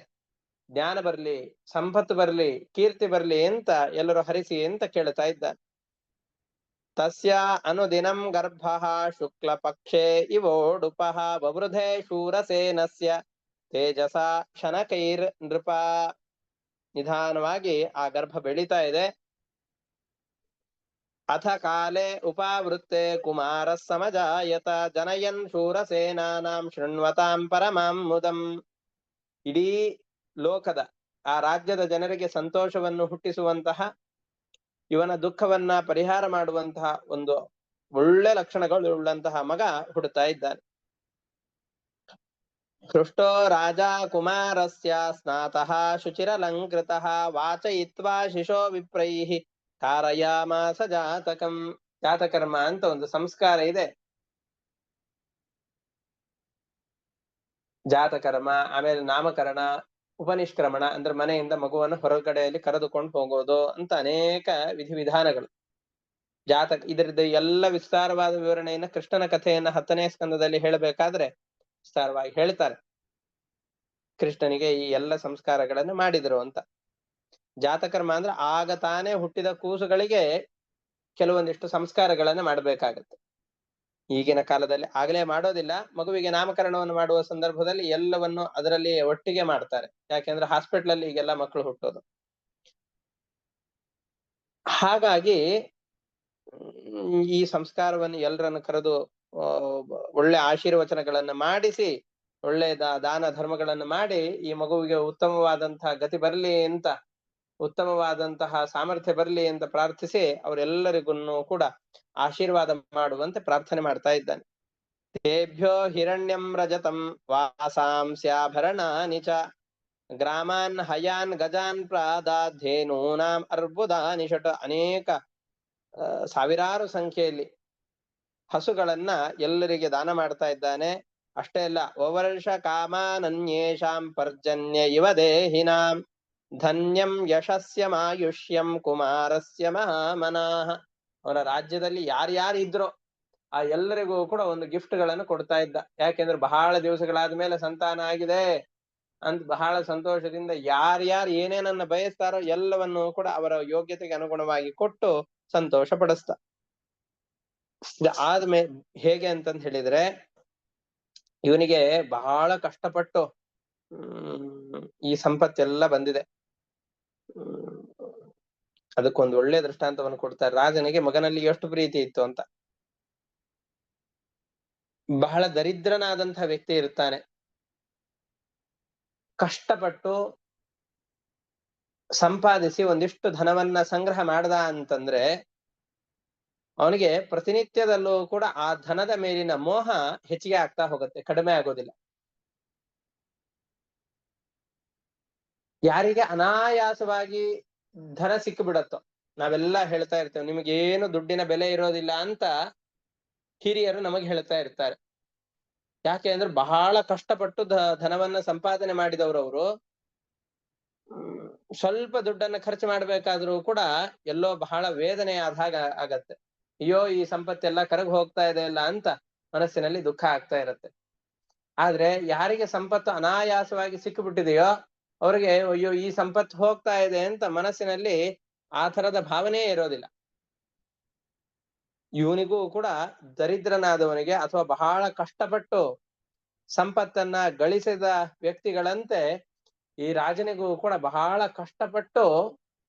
ಜ್ಞಾನ ಬರ್ಲಿ, ಸಂಪತ್ತು ಬರ್ಲಿ, ಕೀರ್ತಿ ಬರ್ಲಿ ಅಂತ ಎಲ್ಲರೂ ಹರಿಸಿ ಅಂತ ಕೇಳ್ತಾ ಇದ್ದಾನೆ. ತಸ್ಯ ಅನುದಿನಂ ಗರ್ಭಃ ಶುಕ್ಲ ಪಕ್ಷೆ ಇವೋಡುಪಃ ಬವೃಧೆ ಶೂರಸೇನಸ್ಯ ತೇಜಸ ಶನಕೈರ್ ನೃಪ. ನಿಧಾನವಾಗಿ ಆ ಗರ್ಭ ಬೆಳೀತಾ ಇದೆ. ಅಥ ಕಾಲೇ ಉಪಾವೃತ್ತೆ ಕುಮಾರ ಸಮಜಾಯತ ಜನಯನ್ ಶೂರಸೇನಾನಾಂ ಶೃಣ್ವತಾಂ ಪರಮಾಂ ಮುದಂ. ಇಡೀ ಲೋಕದ ಆ ರಾಜ್ಯದ ಜನರಿಗೆ ಸಂತೋಷವನ್ನು ಹುಟ್ಟಿಸುವಂತಹ, ಇವನ ದುಃಖವನ್ನ ಪರಿಹಾರ ಮಾಡುವಂತಹ ಒಂದು ಒಳ್ಳೆ ಲಕ್ಷಣಗಳು ಉಳ್ಳಂತಹ ಮಗ ಹುಡುತ್ತಾ ಇದ್ದಾನೆ. ಹೃಷ್ಟೋ ರಾಜ ಕುಮಾರಸ್ಯ ಸ್ನಾತಃ ಶುಚಿರಲಂಕೃತಃ ವಾಚಯಿತ್ವಾ ಶಿಶೋ ವಿಪ್ರೈಃ ಕಾರಯಾಮಾಸ ಜಾತಕಂ. ಜಾತಕರ್ಮ ಅಂತ ಒಂದು ಸಂಸ್ಕಾರ ಇದೆ. ಜಾತಕರ್ಮ, ಆಮೇಲೆ ನಾಮಕರಣ, ಉಪನಿಷ್ಕ್ರಮಣ ಅಂದ್ರೆ ಮನೆಯಿಂದ ಮಗುವನ್ನು ಹೊರಗಡೆಯಲ್ಲಿ ಕರೆದುಕೊಂಡು ಹೋಗೋದು ಅಂತ ಅನೇಕ ವಿಧಿವಿಧಾನಗಳು. ಇದರದ್ದು ಎಲ್ಲ ವಿಸ್ತಾರವಾದ ವಿವರಣೆಯನ್ನ ಕೃಷ್ಣನ ಕಥೆಯನ್ನ 10ನೇ ಸ್ಕಂದದಲ್ಲಿ ಹೇಳಬೇಕಾದ್ರೆ ವಿಸ್ತಾರವಾಗಿ ಹೇಳ್ತಾರೆ. ಕೃಷ್ಣನಿಗೆ ಈ ಎಲ್ಲ ಸಂಸ್ಕಾರಗಳನ್ನು ಮಾಡಿದರು ಅಂತ. ಜಾತಕರ್ಮ ಅಂದ್ರೆ ಆಗ ತಾನೇ ಹುಟ್ಟಿದ ಕೂಸುಗಳಿಗೆ ಕೆಲವೊಂದಿಷ್ಟು ಸಂಸ್ಕಾರಗಳನ್ನ ಮಾಡಬೇಕಾಗತ್ತೆ. ಈಗಿನ ಕಾಲದಲ್ಲಿ ಆಗಲೇ ಮಾಡೋದಿಲ್ಲ. ಮಗುವಿಗೆ ನಾಮಕರಣವನ್ನು ಮಾಡುವ ಸಂದರ್ಭದಲ್ಲಿ ಎಲ್ಲವನ್ನು ಅದರಲ್ಲಿ ಒಟ್ಟಿಗೆ ಮಾಡ್ತಾರೆ. ಯಾಕೆಂದ್ರೆ ಹಾಸ್ಪಿಟಲ್ ಅಲ್ಲಿ ಈಗೆಲ್ಲ ಮಕ್ಕಳು ಹುಟ್ಟೋದು. ಹಾಗಾಗಿ ಈ ಸಂಸ್ಕಾರವನ್ನು ಎಲ್ಲರನ್ನು ಕರೆದು ಒಳ್ಳೆ ಆಶೀರ್ವಚನಗಳನ್ನ ಮಾಡಿಸಿ ಒಳ್ಳೆ ದಾನ ಧರ್ಮಗಳನ್ನು ಮಾಡಿ ಈ ಮಗುವಿಗೆ ಉತ್ತಮವಾದಂತಹ ಗತಿ ಬರಲಿ ಅಂತ, ಉತ್ತಮವಾದಂತಹ ಸಾಮರ್ಥ್ಯ ಬರಲಿ ಅಂತ ಪ್ರಾರ್ಥಿಸಿ ಅವರೆಲ್ಲರಿಗೂ ಕೂಡ ಆಶೀರ್ವಾದ ಮಾಡುವಂತೆ ಪ್ರಾರ್ಥನೆ ಮಾಡ್ತಾ ಇದ್ದಾನೆ. ತೇಭ್ಯೋ ಹಿರಣ್ಯಂ ರಜತಂ ವಾಸಾಂಸ್ಯಾಭರಣಾನಿ ಚ ಗ್ರಾಮಾನ್ ಹಯಾನ್ ಗಜಾನ್ ಪ್ರಾದಾಧೇನೂನಾಂ ಅರ್ಬುದಾನಿ ಷಟ್. ಅನೇಕ ಸಾವಿರಾರು ಸಂಖ್ಯೆಯಲ್ಲಿ ಹಸುಗಳನ್ನ ಎಲ್ಲರಿಗೆ ದಾನ ಮಾಡ್ತಾ ಇದ್ದಾನೆ. ಅಷ್ಟೇ ಅಲ್ಲ, ವವರ್ಷ ಕಾಮಾನನ್ಯೇಷಾಂ ಪರ್ಜನ್ಯ ಇವ ದೇಹಿನಾಂ ಧನ್ಯಂ ಯಶಸ್ಯಮಾಯುಷ್ಯಂ ಕುಮಾರಸ್ಯ ಮಹಾಮನಾಃ. ಅವನ ರಾಜ್ಯದಲ್ಲಿ ಯಾರ್ಯಾರು ಇದ್ರೋ ಆ ಎಲ್ಲರಿಗೂ ಕೂಡ ಒಂದು ಗಿಫ್ಟ್ ಗಳನ್ನು ಕೊಡ್ತಾ ಇದ್ದ. ಯಾಕೆಂದ್ರೆ ಬಹಳ ದಿವಸಗಳಾದ ಮೇಲೆ ಸಂತಾನ ಆಗಿದೆ ಅಂತ ಬಹಳ ಸಂತೋಷದಿಂದ ಯಾರ್ಯಾರು ಏನೇನನ್ನ ಬಯಸ್ತಾರೋ ಎಲ್ಲವನ್ನು ಕೂಡ ಅವರ ಯೋಗ್ಯತೆಗೆ ಅನುಗುಣವಾಗಿ ಕೊಟ್ಟು ಸಂತೋಷ ಪಡಿಸ್ತ. ಆದ್ಮೇಲೆ ಹೇಗೆ ಅಂತಂತ ಹೇಳಿದ್ರೆ, ಇವನಿಗೆ ಬಹಳ ಕಷ್ಟಪಟ್ಟು ಈ ಸಂಪತ್ತೆಲ್ಲ ಬಂದಿದೆ. ಅದಕ್ಕೊಂದು ಒಳ್ಳೆ ದೃಷ್ಟಾಂತವನ್ನು ಕೊಡ್ತಾರೆ. ರಾಜನಿಗೆ ಮಗನಲ್ಲಿ ಎಷ್ಟು ಪ್ರೀತಿ ಇತ್ತು ಅಂತ. ಬಹಳ ದರಿದ್ರನಾದಂತಹ ವ್ಯಕ್ತಿ ಇರ್ತಾನೆ. ಕಷ್ಟಪಟ್ಟು ಸಂಪಾದಿಸಿ ಒಂದಿಷ್ಟು ಧನವನ್ನ ಸಂಗ್ರಹ ಮಾಡ್ದ ಅಂತಂದ್ರೆ ಅವನಿಗೆ ಪ್ರತಿನಿತ್ಯದಲ್ಲೂ ಕೂಡ ಆ ಧನದ ಮೇಲಿನ ಮೋಹ ಹೆಚ್ಚಿಗೆ ಆಗ್ತಾ ಹೋಗುತ್ತೆ, ಕಡಿಮೆ ಆಗೋದಿಲ್ಲ. ಯಾರಿಗೆ ಅನಾಯಾಸವಾಗಿ ಧನ ಸಿಕ್ಕಿಬಿಡತ್ತೋ, ನಾವೆಲ್ಲ ಹೇಳ್ತಾ ಇರ್ತೇವೆ ನಿಮಗೇನು ದುಡ್ಡಿನ ಬೆಲೆ ಇರೋದಿಲ್ಲ ಅಂತ ಹಿರಿಯರು ನಮಗೆ ಹೇಳ್ತಾ ಇರ್ತಾರೆ. ಯಾಕೆ ಅಂದ್ರೆ ಬಹಳ ಕಷ್ಟಪಟ್ಟು ಧನವನ್ನ ಸಂಪಾದನೆ ಮಾಡಿದವರವರು ಸ್ವಲ್ಪ ದುಡ್ಡನ್ನ ಖರ್ಚು ಮಾಡ್ಬೇಕಾದ್ರೂ ಕೂಡ ಎಲ್ಲೋ ಬಹಳ ವೇದನೆ ಆದ ಹಾಗೆ ಆಗತ್ತೆ. ಅಯ್ಯೋ ಈ ಸಂಪತ್ತೆಲ್ಲ ಕರಗ್ ಹೋಗ್ತಾ ಇದೆ ಅಲ್ಲ ಅಂತ ಮನಸ್ಸಿನಲ್ಲಿ ದುಃಖ ಆಗ್ತಾ ಇರತ್ತೆ. ಆದ್ರೆ ಯಾರಿಗೆ ಸಂಪತ್ತು ಅನಾಯಾಸವಾಗಿ ಸಿಕ್ಕಿಬಿಟ್ಟಿದೆಯೋ ಅವ್ರಿಗೆ ಅಯ್ಯೋ ಈ ಸಂಪತ್ತು ಹೋಗ್ತಾ ಇದೆ ಅಂತ ಮನಸ್ಸಿನಲ್ಲಿ ಆ ತರದ ಭಾವನೆಯೇ ಇರೋದಿಲ್ಲ. ಇವನಿಗೂ ಕೂಡ ದರಿದ್ರನಾದವನಿಗೆ ಅಥವಾ ಬಹಳ ಕಷ್ಟಪಟ್ಟು ಸಂಪತ್ತನ್ನ ಗಳಿಸಿದ ವ್ಯಕ್ತಿಗಳಂತೆ ಈ ರಾಜನಿಗೂ ಕೂಡ ಬಹಳ ಕಷ್ಟಪಟ್ಟು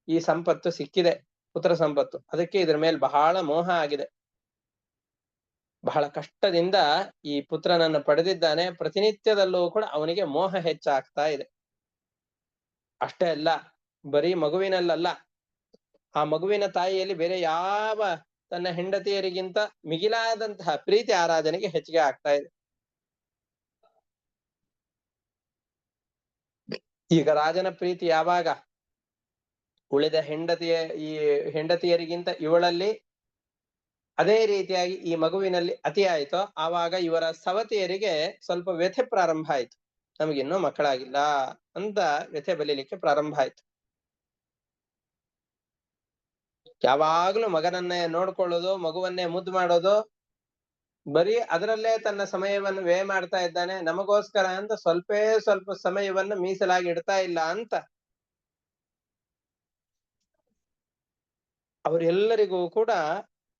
ಈ ಸಂಪತ್ತು ಸಿಕ್ಕಿದೆ, ಪುತ್ರ ಸಂಪತ್ತು. ಅದಕ್ಕೆ ಇದ್ರ ಮೇಲೆ ಬಹಳ ಮೋಹ ಆಗಿದೆ. ಬಹಳ ಕಷ್ಟದಿಂದ ಈ ಪುತ್ರನನ್ನು ಪಡೆದಿದ್ದಾನೆ. ಪ್ರತಿನಿತ್ಯದಲ್ಲೂ ಕೂಡ ಅವನಿಗೆ ಮೋಹ ಹೆಚ್ಚಾಗ್ತಾ ಇದೆ. ಅಷ್ಟೇ ಅಲ್ಲ, ಬರೀ ಮಗುವಿನಲ್ಲಲ್ಲ, ಆ ಮಗುವಿನ ತಾಯಿಯಲ್ಲಿ ಬೇರೆ ಯಾವ ತನ್ನ ಹೆಂಡತಿಯರಿಗಿಂತ ಮಿಗಿಲಾದಂತಹ ಪ್ರೀತಿ ಆ ರಾಜನಿಗೆ ಹೆಚ್ಚಿಗೆ ಆಗ್ತಾ ಇದೆ. ಈಗ ರಾಜನ ಪ್ರೀತಿ ಯಾವಾಗ ಉಳಿದ ಈ ಹೆಂಡತಿಯರಿಗಿಂತ ಇವಳಲ್ಲಿ ಅದೇ ರೀತಿಯಾಗಿ ಈ ಮಗುವಿನಲ್ಲಿ ಅತಿ ಆಯ್ತೋ ಆವಾಗ ಇವರ ಸವತಿಯರಿಗೆ ಸ್ವಲ್ಪ ವ್ಯಥೆ ಪ್ರಾರಂಭ ಆಯ್ತು. ನಮಗಿನ್ನೂ ಮಕ್ಕಳಾಗಿಲ್ಲ ಅಂತ ವ್ಯಥೆ ಬಲಿಲಿಕ್ಕೆ ಪ್ರಾರಂಭ ಆಯ್ತು. ಯಾವಾಗ್ಲೂ ಮಗನನ್ನೇ ನೋಡ್ಕೊಳ್ಳೋದು, ಮಗುವನ್ನೇ ಮುದ್ದು ಮಾಡೋದು, ಬರೀ ಅದರಲ್ಲೇ ತನ್ನ ಸಮಯವನ್ನು ವ್ಯಯ ಮಾಡ್ತಾ ಇದ್ದಾನೆ. ನಮಗೋಸ್ಕರ ಅಂತ ಸ್ವಲ್ಪ ಸಮಯವನ್ನು ಮೀಸಲಾಗಿ ಇಡ್ತಾ ಇಲ್ಲ ಅಂತ ಅವರೆಲ್ಲರಿಗೂ ಕೂಡ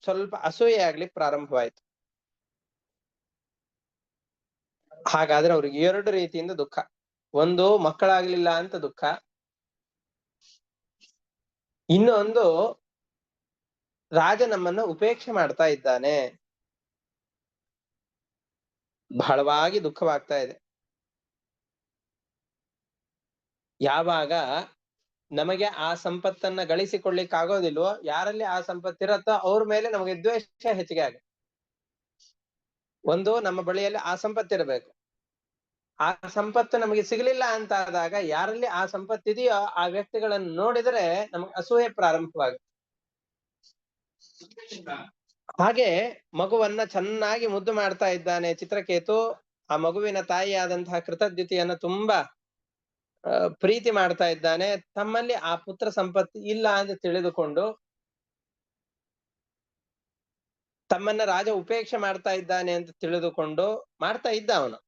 ಸ್ವಲ್ಪ ಅಸೂಯೆ ಆಗ್ಲಿಕ್ಕೆ ಪ್ರಾರಂಭವಾಯ್ತು. ಹಾಗಾದ್ರೆ ಅವ್ರಿಗೆ 2 ರೀತಿಯಿಂದ ದುಃಖ. ಒಂದು, ಮಕ್ಕಳಾಗ್ಲಿಲ್ಲ ಅಂತ ದುಃಖ. ಇನ್ನೊಂದು, ರಾಜ ನಮ್ಮನ್ನ ಉಪೇಕ್ಷೆ ಮಾಡ್ತಾ ಇದ್ದಾನೆ, ಬಹಳವಾಗಿ ದುಃಖವಾಗ್ತಾ ಇದೆ. ಯಾವಾಗ ನಮಗೆ ಆ ಸಂಪತ್ತನ್ನ ಗಳಿಸಿಕೊಳ್ಳಿಕ್ ಆಗೋದಿಲ್ವೋ, ಯಾರಲ್ಲಿ ಆ ಸಂಪತ್ತಿರತ್ತೋ ಅವ್ರ ಮೇಲೆ ನಮಗೆ ದ್ವೇಷ ಹೆಚ್ಚಿಗೆ ಆಗುತ್ತೆ. ಒಂದು, ನಮ್ಮ ಬಳಿಯಲ್ಲಿ ಆ ಸಂಪತ್ತಿರಬೇಕು. ಆ ಸಂಪತ್ತು ನಮಗೆ ಸಿಗಲಿಲ್ಲ ಅಂತ ಆದಾಗ ಯಾರಲ್ಲಿ ಆ ಸಂಪತ್ತಿದೆಯೋ ಆ ವ್ಯಕ್ತಿಗಳನ್ನು ನೋಡಿದರೆ ನಮಗೆ ಅಸೂಯೆ ಪ್ರಾರಂಭವಾಗುತ್ತೆ. ಹಾಗೆ ಮಗುವನ್ನ ಚೆನ್ನಾಗಿ ಮುದ್ದು ಮಾಡ್ತಾ ಇದ್ದಾನೆ ಚಿತ್ರಕೇತು. ಆ ಮಗುವಿನ ತಾಯಿಯಾದಂತಹ ಕೃತಜ್ಞತೆಯನ್ನ ತುಂಬಾ ಪ್ರೀತಿ ಮಾಡ್ತಾ ಇದ್ದಾನೆ. ತಮ್ಮಲ್ಲಿ ಆ ಪುತ್ರ ಸಂಪತ್ತಿ ಇಲ್ಲ ಅಂತ ತಿಳಿದುಕೊಂಡು ತಮ್ಮನ್ನ ರಾಜ ಉಪೇಕ್ಷೆ ಮಾಡ್ತಾ ಇದ್ದಾನೆ ಅಂತ ತಿಳಿದುಕೊಂಡು ಮಾಡ್ತಾ ಇದ್ದ ಅವನು.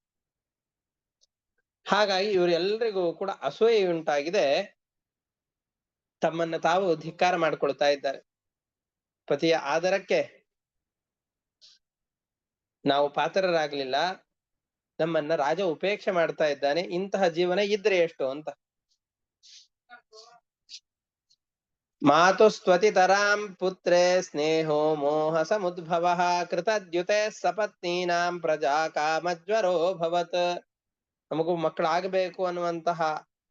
ಹಾಗಾಗಿ ಇವರೆಲ್ಲರಿಗೂ ಕೂಡ ಅಸೂಯೆ ಉಂಟಾಗಿದೆ. ತಮ್ಮನ್ನ ತಾವು ಧಿಕ್ಕಾರ ಮಾಡ್ಕೊಳ್ತಾ ಇದ್ದಾರೆ. ಪತಿಯ ಆದರಕ್ಕೆ ನಾವು ಪಾತ್ರರಾಗ್ಲಿಲ್ಲ, ನಮ್ಮನ್ನ ರಾಜ ಉಪೇಕ್ಷೆ ಮಾಡ್ತಾ ಇದ್ದಾನೆ, ಇಂತಹ ಜೀವನ ಇದ್ರೆ ಎಷ್ಟು ಅಂತ. ಮಾತು ಸ್ತುತಿತರಾಂ ಪುತ್ರೇ ಸ್ನೇಹೋ ಮೋಹ ಸಮುದ್ಭವ ಕೃತದ್ಯುತೆ ಸಪತ್ನೀನಾಂ ಪ್ರಜಾ ಕಾಮಜ್ವರೋ ಭವತ್. ನಮಗೂ ಮಕ್ಕಳಾಗಬೇಕು ಅನ್ನುವಂತಹ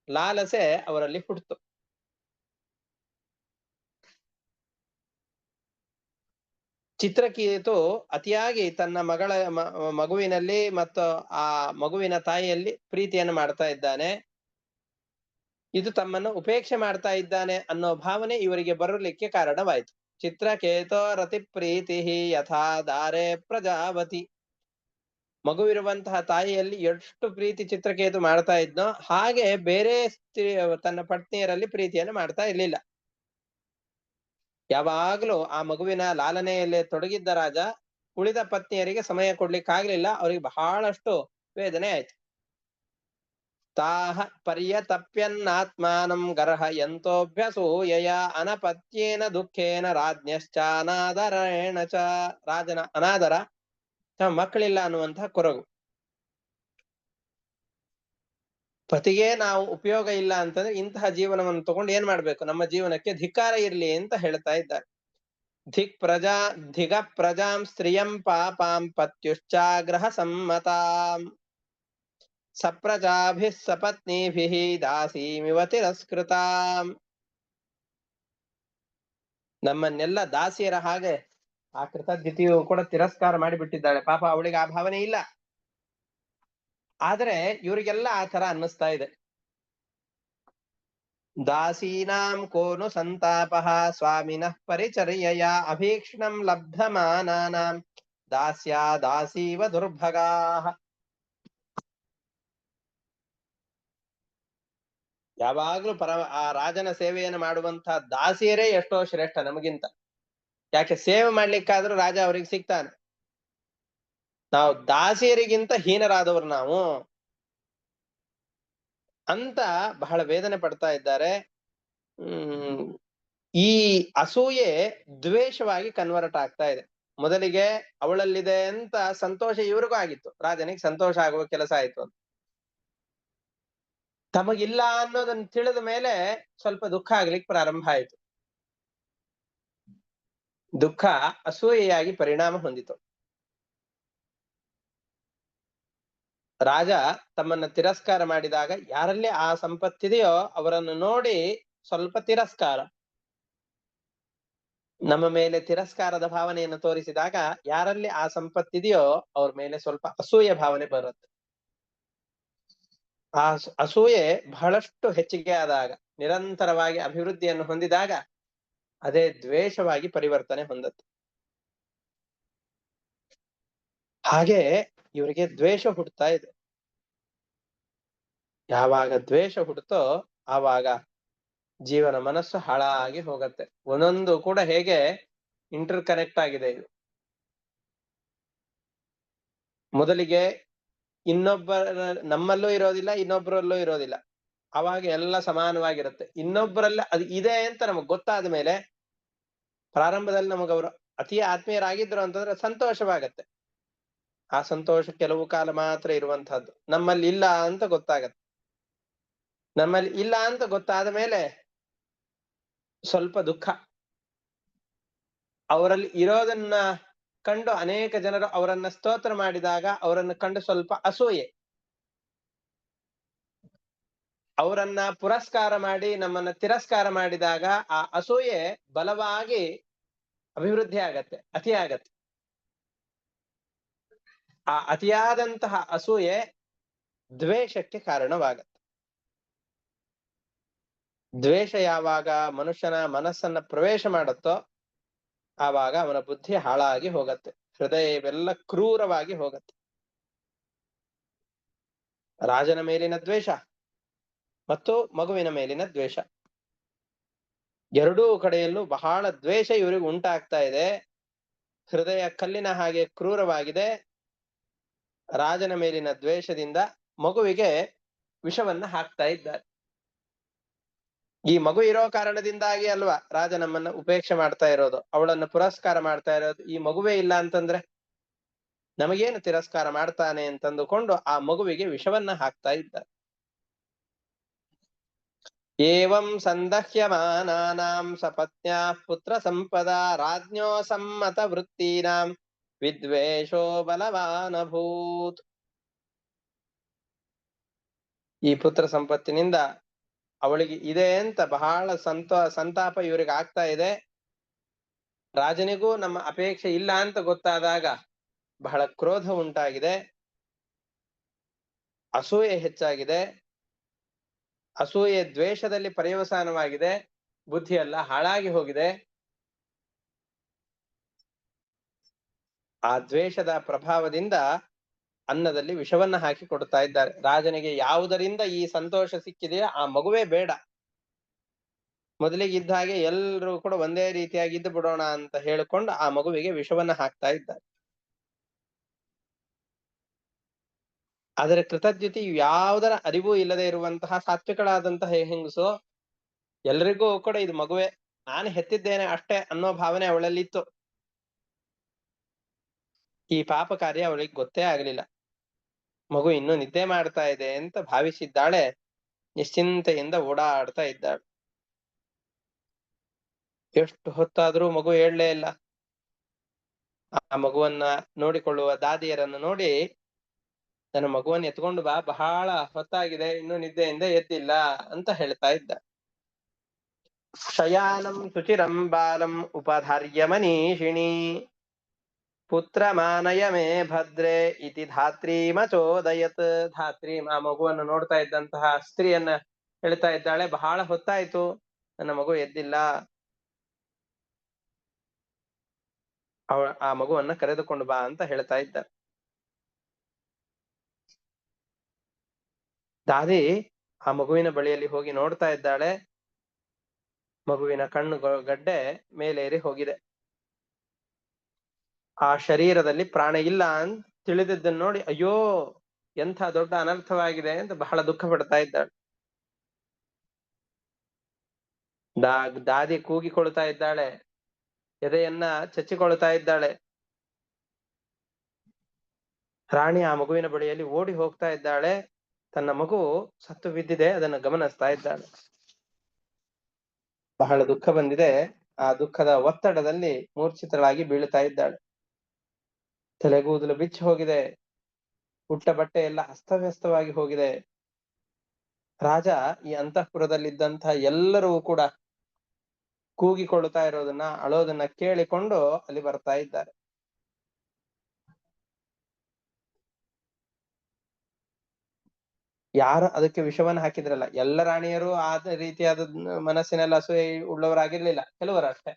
ಲಾಲಸೆ ಅವರಲ್ಲಿ ಹುಟ್ಟಿತು. ಚಿತ್ರಕೇತು ಅತಿಯಾಗಿ ತನ್ನ ಮಗುವಿನಲ್ಲಿ ಮತ್ತು ಆ ಮಗುವಿನ ತಾಯಿಯಲ್ಲಿ ಪ್ರೀತಿಯನ್ನು ಮಾಡ್ತಾ ಇದ್ದಾನೆ. ಇದು ತಮ್ಮನ್ನು ಉಪೇಕ್ಷೆ ಮಾಡ್ತಾ ಇದ್ದಾನೆ ಅನ್ನೋ ಭಾವನೆ ಇವರಿಗೆ ಬರಲಿಕ್ಕೆ ಕಾರಣವಾಯಿತು. ಚಿತ್ರಕೇತೋ ರತಿ ಪ್ರೀತಿ ಯಥಾ ದಾರೆ ಪ್ರಜಾವತಿ. ಮಗುವಿರುವಂತಹ ತಾಯಿಯಲ್ಲಿ ಎಷ್ಟು ಪ್ರೀತಿ ಚಿತ್ರಕೇತು ಮಾಡ್ತಾ ಇದ್ನೋ ಹಾಗೆ ಬೇರೆ ತನ್ನ ಪತ್ನಿಯರಲ್ಲಿ ಪ್ರೀತಿಯನ್ನು ಮಾಡ್ತಾ ಇರ್ಲಿಲ್ಲ. ಯಾವಾಗ್ಲೂ ಆ ಮಗುವಿನ ಲಾಲನೆಯಲ್ಲೇ ತೊಡಗಿದ್ದ ರಾಜ ಉಳಿದ ಪತ್ನಿಯರಿಗೆ ಸಮಯ ಕೊಡ್ಲಿಕ್ಕಾಗ್ಲಿಲ್ಲ. ಅವರಿಗೆ ಬಹಳಷ್ಟು ವೇದನೆ ಆಯ್ತು. ತಾಹ ಪರ್ಯತಪ್ಯನ್ನಾತ್ಮಾನಂ ಗರ್ಹಯಂತೋಭ್ಯಸೂಯಯ ಅನಪತ್ಯೇನ ದುಃಖೇನ ರಾಜ್ಞಶ್ಚಾನಾದರೇಣ ಚ. ರಾಜನ ಅನಾದರ, ಮಕ್ಕಳಿಲ್ಲ ಅನ್ನುವಂತಹ ಕೊರಗು. ಪತಿಗೆ ನಾವು ಉಪಯೋಗ ಇಲ್ಲ ಅಂತಂದ್ರೆ ಇಂತಹ ಜೀವನವನ್ನು ತಗೊಂಡು ಏನ್ ಮಾಡ್ಬೇಕು, ನಮ್ಮ ಜೀವನಕ್ಕೆ ಧಿಕ್ಕಾರ ಇರ್ಲಿ ಅಂತ ಹೇಳ್ತಾ ಇದ್ದಾರೆ. ಧಿಗ ಪ್ರಜಾಂ ಸ್ತ್ರಿಯಂ ಪಾಪಾಂ ಪತ್ಯುಶ್ಚಾಗ್ರಹ ಸಮ್ಮತಾಂ ಸಪ್ರಜಾಭಿಃ ಸಪತ್ನೀಭಿಃ ದಾಸೀಮಿವ ತಿರಸ್ಕೃತಾಂ. ನಮ್ಮನ್ನೆಲ್ಲ ದಾಸಿಯರ ಹಾಗೆ ಆ ಕೃತಜ್ಞತೆಯು ಕೂಡ ತಿರಸ್ಕಾರ ಮಾಡಿಬಿಟ್ಟಿದ್ದಾಳೆ. ಪಾಪ ಅವಳಿಗೆ ಆ ಭಾವನೆ ಇಲ್ಲ. ಆದ್ರೆ ಇವರಿಗೆಲ್ಲ ಆ ತರ ಅನ್ನಿಸ್ತಾ ಇದೆ. ದಾಸೀನಾಂ ಕೋನು ಸಂತಾಪಃ ಸ್ವಾಮಿನಃ ಪರಿಚರ್ಯಯ ಅಭೀಕ್ಷ್ಣಂ ಲಬ್ಧಮಾನಾನಾಂ ದಾಸ್ಯಾ ದಾಸೀವ ದುರ್ಭಗಾಃ. ಯಾವಾಗ್ಲೂ ಆ ರಾಜನ ಸೇವೆಯನ್ನು ಮಾಡುವಂತಹ ದಾಸಿಯರೇ ಎಷ್ಟೋ ಶ್ರೇಷ್ಠ ನಮಗಿಂತ. ಯಾಕೆ ಸೇವೆ ಮಾಡ್ಲಿಕ್ಕಾದ್ರೂ ರಾಜ ಅವ್ರಿಗೆ ಸಿಗ್ತಾನೆ. ನಾವು ದಾಸಿಯರಿಗಿಂತ ಹೀನರಾದವರು ನಾವು ಅಂತ ಬಹಳ ವೇದನೆ ಪಡ್ತಾ ಇದ್ದಾರೆ. ಈ ಅಸೂಯೆ ದ್ವೇಷವಾಗಿ ಕನ್ವರ್ಟ್ ಆಗ್ತಾ ಇದೆ. ಮೊದಲಿಗೆ ಅವಳಲ್ಲಿದೆ ಅಂತ ಸಂತೋಷ ಇವ್ರಿಗೂ ಆಗಿತ್ತು, ರಾಜನಿಗೆ ಸಂತೋಷ ಆಗುವ ಕೆಲಸ ಆಯ್ತು ಅಂತ. ತಮಗಿಲ್ಲ ಅನ್ನೋದನ್ನ ತಿಳಿದ ಮೇಲೆ ಸ್ವಲ್ಪ ದುಃಖ ಆಗ್ಲಿಕ್ಕೆ ಪ್ರಾರಂಭ ಆಯ್ತು. ದುಃಖ ಅಸೂಯೆಯಾಗಿ ಪರಿಣಾಮ ಹೊಂದಿತು. ರಾಜ ತಮ್ಮನ್ನ ತಿರಸ್ಕಾರ ಮಾಡಿದಾಗ ಯಾರಲ್ಲಿ ಆ ಸಂಪತ್ತಿದೆಯೋ ಅವರನ್ನು ನೋಡಿ ಸ್ವಲ್ಪ ತಿರಸ್ಕಾರ, ನಮ್ಮ ಮೇಲೆ ತಿರಸ್ಕಾರದ ಭಾವನೆಯನ್ನು ತೋರಿಸಿದಾಗ ಯಾರಲ್ಲಿ ಆ ಸಂಪತ್ತಿದೆಯೋ ಅವ್ರ ಮೇಲೆ ಸ್ವಲ್ಪ ಅಸೂಯೆ ಭಾವನೆ ಬರುತ್ತೆ. ಆ ಅಸೂಯೆ ಬಹಳಷ್ಟು ಹೆಚ್ಚಿಗೆ ಆದಾಗ, ನಿರಂತರವಾಗಿ ಅಭಿವೃದ್ಧಿಯನ್ನು ಹೊಂದಿದಾಗ ಅದೇ ದ್ವೇಷವಾಗಿ ಪರಿವರ್ತನೆ ಹೊಂದತ್ತೆ. ಹಾಗೆ ಇವರಿಗೆ ದ್ವೇಷ ಹುಟ್ಟುತ್ತಾ ಇದೆ. ಯಾವಾಗ ದ್ವೇಷ ಹುಟ್ಟುತ್ತೋ ಆವಾಗ ಜೀವನ ಮನಸ್ಸು ಹಾಳಾಗಿ ಹೋಗತ್ತೆ. ಒಂದೊಂದು ಕೂಡ ಹೇಗೆ ಇಂಟರ್ ಕನೆಕ್ಟ್ ಆಗಿದೆ ಇದು. ಮೊದಲಿಗೆ ನಮ್ಮಲ್ಲೂ ಇರೋದಿಲ್ಲ, ಇನ್ನೊಬ್ಬರಲ್ಲೂ ಇರೋದಿಲ್ಲ. ಅವಾಗ ಎಲ್ಲ ಸಮಾನವಾಗಿರುತ್ತೆ. ಇನ್ನೊಬ್ಬರಲ್ಲಿ ಅದು ಇದೆ ಅಂತ ನಮಗ್ ಗೊತ್ತಾದ ಮೇಲೆ, ಪ್ರಾರಂಭದಲ್ಲಿ ನಮಗವರು ಅತಿ ಆತ್ಮೀಯರಾಗಿದ್ರು ಅಂತಂದ್ರೆ ಸಂತೋಷವಾಗತ್ತೆ. ಆ ಸಂತೋಷ ಕೆಲವು ಕಾಲ ಮಾತ್ರ ಇರುವಂತಹದ್ದು. ನಮ್ಮಲ್ಲಿ ಇಲ್ಲ ಅಂತ ಗೊತ್ತಾಗತ್ತೆ. ನಮ್ಮಲ್ಲಿ ಇಲ್ಲ ಅಂತ ಗೊತ್ತಾದ ಮೇಲೆ ಸ್ವಲ್ಪ ದುಃಖ. ಅವರಲ್ಲಿ ಇರೋದನ್ನ ಕಂಡು ಅನೇಕ ಜನರು ಅವರನ್ನ ಸ್ತೋತ್ರ ಮಾಡಿದಾಗ ಅವರನ್ನು ಕಂಡು ಸ್ವಲ್ಪ ಅಸೂಯೆ. ಅವರನ್ನ ಪುರಸ್ಕಾರ ಮಾಡಿ ನಮ್ಮನ್ನ ತಿರಸ್ಕಾರ ಮಾಡಿದಾಗ ಆ ಅಸೂಯೆ ಬಲವಾಗಿ ಅಭಿವೃದ್ಧಿ ಆಗತ್ತೆ, ಅತಿ ಆಗತ್ತೆ. ಆ ಅತಿಯಾದಂತಹ ಅಸೂಯೆ ದ್ವೇಷಕ್ಕೆ ಕಾರಣವಾಗತ್ತೆ. ದ್ವೇಷ ಯಾವಾಗ ಮನುಷ್ಯನ ಮನಸ್ಸನ್ನ ಪ್ರವೇಶ ಮಾಡುತ್ತೋ ಆವಾಗ ಅವನ ಬುದ್ಧಿ ಹಾಳಾಗಿ ಹೋಗತ್ತೆ, ಹೃದಯವೆಲ್ಲ ಕ್ರೂರವಾಗಿ ಹೋಗತ್ತೆ. ರಾಜನ ಮೇಲಿನ ದ್ವೇಷ ಮತ್ತು ಮಗುವಿನ ಮೇಲಿನ ದ್ವೇಷ, ಎರಡೂ ಕಡೆಯಲ್ಲೂ ಬಹಳ ದ್ವೇಷ ಇವರಿಗೆ ಉಂಟಾಗ್ತಾ ಇದೆ. ಹೃದಯ ಕಲ್ಲಿನ ಹಾಗೆ ಕ್ರೂರವಾಗಿದೆ. ರಾಜನ ಮೇಲಿನ ದ್ವೇಷದಿಂದ ಮಗುವಿಗೆ ವಿಷವನ್ನ ಹಾಕ್ತಾ ಇದ್ದಾರೆ. ಈ ಮಗು ಇರೋ ಕಾರಣದಿಂದಾಗಿ ಅಲ್ವಾ ರಾಜ ನಮ್ಮನ್ನ ಉಪೇಕ್ಷೆ ಮಾಡ್ತಾ ಇರೋದು, ಅವಳನ್ನು ಪುರಸ್ಕಾರ ಮಾಡ್ತಾ ಇರೋದು. ಈ ಮಗುವೇ ಇಲ್ಲ ಅಂತಂದ್ರೆ ನಮಗೇನು ತಿರಸ್ಕಾರ ಮಾಡ್ತಾನೆ ಅಂತಂದುಕೊಂಡು ಆ ಮಗುವಿಗೆ ವಿಷವನ್ನ ಹಾಕ್ತಾ ಇದ್ದಾರೆ. ಏವಂ ಸಂದಹ್ಯಮಾನಾನಾಂ ಸಪತ್ನ್ಯಾಃ ಪುತ್ರ ಸಂಪದ ರಾಜ್ಞೋ ಸಮ್ಮತ ವೃತ್ತೀನಾಂ ವಿದ್ವೇಷೋ ಬಲವಾನಭೂತ್. ಈ ಪುತ್ರ ಸಂಪತ್ತಿನಿಂದ ಅವಳಿಗೆ ಇದೆ ಅಂತ ಬಹಳ ಸಂತಾಪ ಇವರಿಗೆ ಆಗ್ತಾ ಇದೆ. ರಾಜನಿಗೂ ನಮ್ಮ ಅಪೇಕ್ಷೆ ಇಲ್ಲ ಅಂತ ಗೊತ್ತಾದಾಗ ಬಹಳ ಕ್ರೋಧ ಉಂಟಾಗಿದೆ, ಅಸೂಯೆ ಹೆಚ್ಚಾಗಿದೆ. ಅಸೂಯೆ ದ್ವೇಷದಲ್ಲಿ ಪರ್ಯವಸಾನವಾಗಿದೆ, ಬುದ್ಧಿಯೆಲ್ಲ ಹಾಳಾಗಿ ಹೋಗಿದೆ. ಆ ದ್ವೇಷದ ಪ್ರಭಾವದಿಂದ ಅನ್ನದಲ್ಲಿ ವಿಷವನ್ನ ಹಾಕಿ ಕೊಡ್ತಾ ಇದ್ದಾರೆ. ರಾಜನಿಗೆ ಯಾವುದರಿಂದ ಈ ಸಂತೋಷ ಸಿಕ್ಕಿದೆಯೋ ಆ ಮಗುವೇ ಬೇಡ. ಮೊದಲಿಗೆ ಇದ್ದ ಹಾಗೆ ಎಲ್ಲರೂ ಕೂಡ ಒಂದೇ ರೀತಿಯಾಗಿ ಇದ್ದು ಬಿಡೋಣ ಅಂತ ಹೇಳಿಕೊಂಡು ಆ ಮಗುವಿಗೆ ವಿಷವನ್ನ ಹಾಕ್ತಾ ಇದ್ದಾರೆ. ಆದರೆ ಕೃತಜ್ಞತೆ ಯಾವುದರ ಅರಿವು ಇಲ್ಲದೆ ಇರುವಂತಹ ಸಾತ್ವಿಕಳಾದಂತಹ ಹೆಂಗಸು ಎಲ್ರಿಗೂ ಕೂಡ ಇದು ಮಗುವೆ, ನಾನು ಹೆತ್ತಿದ್ದೇನೆ ಅಷ್ಟೇ ಅನ್ನೋ ಭಾವನೆ ಅವಳಲ್ಲಿತ್ತು. ಈ ಪಾಪ ಕಾರ್ಯ ಅವಳಿಗೆ ಗೊತ್ತೇ ಆಗಲಿಲ್ಲ. ಮಗು ಇನ್ನು ನಿದ್ದೆ ಮಾಡ್ತಾ ಇದೆ ಅಂತ ಭಾವಿಸಿದ್ದಾಳೆ. ನಿಶ್ಚಿಂತೆಯಿಂದ ಓಡಾಡ್ತಾ ಇದ್ದಾಳೆ. ಎಷ್ಟು ಹೊತ್ತಾದ್ರೂ ಮಗು ಏಳ್ಲೇ ಇಲ್ಲ. ಆ ಮಗುವನ್ನ ನೋಡಿಕೊಳ್ಳುವ ದಾದಿಯರನ್ನು ನೋಡಿ, ನನ್ನ ಮಗುವನ್ನ ಎತ್ಕೊಂಡು ಬಾ, ಬಹಳ ಹೊತ್ತಾಗಿದೆ, ಇನ್ನು ನಿದ್ದೆಯಿಂದ ಎದ್ದಿಲ್ಲ ಅಂತ ಹೇಳ್ತಾ ಇದ್ದ. ಶಯಾನಂ ಶುಚಿರಂ ಬಾಲಂ ಉಪಧಾರ್ಯ ಮನೀಷಿಣಿ ಪುತ್ರ ಮಾನಯ ಮೇ ಭದ್ರೇ ಇತಿ ಧಾತ್ರೀಮಚೋದಯತ್. ಧಾತ್ರಿ ಆ ಮಗುವನ್ನು ನೋಡ್ತಾ ಇದ್ದಂತಹ ಸ್ತ್ರೀಯನ್ನ ಹೇಳ್ತಾ ಇದ್ದಾಳೆ, ಬಹಳ ಹೊತ್ತಾಯ್ತು, ನನ್ನ ಮಗು ಎದ್ದಿಲ್ಲ, ಆ ಮಗುವನ್ನ ಕರೆದುಕೊಂಡು ಬಾ ಅಂತ ಹೇಳ್ತಾ ಇದ್ದ. ದಾದಿ ಆ ಮಗುವಿನ ಬಳಿಯಲ್ಲಿ ಹೋಗಿ ನೋಡ್ತಾ ಇದ್ದಾಳೆ. ಮಗುವಿನ ಕಣ್ಣು ಗಡ್ಡೆ ಮೇಲೇರಿ ಹೋಗಿದೆ. ಆ ಶರೀರದಲ್ಲಿ ಪ್ರಾಣ ಇಲ್ಲ ಅಂತ ತಿಳಿದಿದ್ದನ್ನು ನೋಡಿ, ಅಯ್ಯೋ ಎಂಥ ದೊಡ್ಡ ಅನರ್ಥವಾಗಿದೆ ಅಂತ ಬಹಳ ದುಃಖ ಪಡ್ತಾ ಇದ್ದಾಳೆ. ದಾದಿ ಕೂಗಿಕೊಳ್ತಾ ಇದ್ದಾಳೆ, ಎದೆಯನ್ನ ಚಚ್ಚಿಕೊಳ್ತಾ ಇದ್ದಾಳೆ. ರಾಣಿ ಆ ಮಗುವಿನ ಬಳಿಯಲ್ಲಿ ಓಡಿ ಹೋಗ್ತಾ ಇದ್ದಾಳೆ. ತನ್ನ ಮಗು ಸತ್ತು ಬಿದ್ದಿದೆ, ಅದನ್ನು ಗಮನಿಸ್ತಾ ಇದ್ದಾಳೆ. ಬಹಳ ದುಃಖ ಬಂದಿದೆ. ಆ ದುಃಖದ ಒತ್ತಡದಲ್ಲಿ ಮೂರ್ಛಿತಳಾಗಿ ಬೀಳ್ತಾ ಇದ್ದಾಳೆ. ತಲೆಗೂದಲು ಬಿಚ್ಚಿ ಹೋಗಿದೆ, ಉಟ್ಟ ಬಟ್ಟೆ ಎಲ್ಲ ಅಸ್ತವ್ಯಸ್ತವಾಗಿ ಹೋಗಿದೆ. ರಾಜ ಈ ಅಂತಃಪುರದಲ್ಲಿದ್ದಂತಹ ಎಲ್ಲರೂ ಕೂಡ ಕೂಗಿಕೊಳ್ಳುತ್ತಾ ಇರೋದನ್ನ, ಅಳೋದನ್ನ ಕೇಳಿಕೊಂಡು ಅಲ್ಲಿ ಬರ್ತಾ ಇದ್ದಾರೆ. ಯಾರು ಅದಕ್ಕೆ ವಿಷವನ್ನು ಹಾಕಿದ್ರಲ್ಲ, ಎಲ್ಲ ರಾಣಿಯರು ಆದ ರೀತಿಯಾದ ಮನಸ್ಸಿನೆಲ್ಲ ಅಸೂಯೆ ಉಳ್ಳವರಾಗಿರ್ಲಿಲ್ಲ, ಕೆಲವರು ಅಷ್ಟೇ.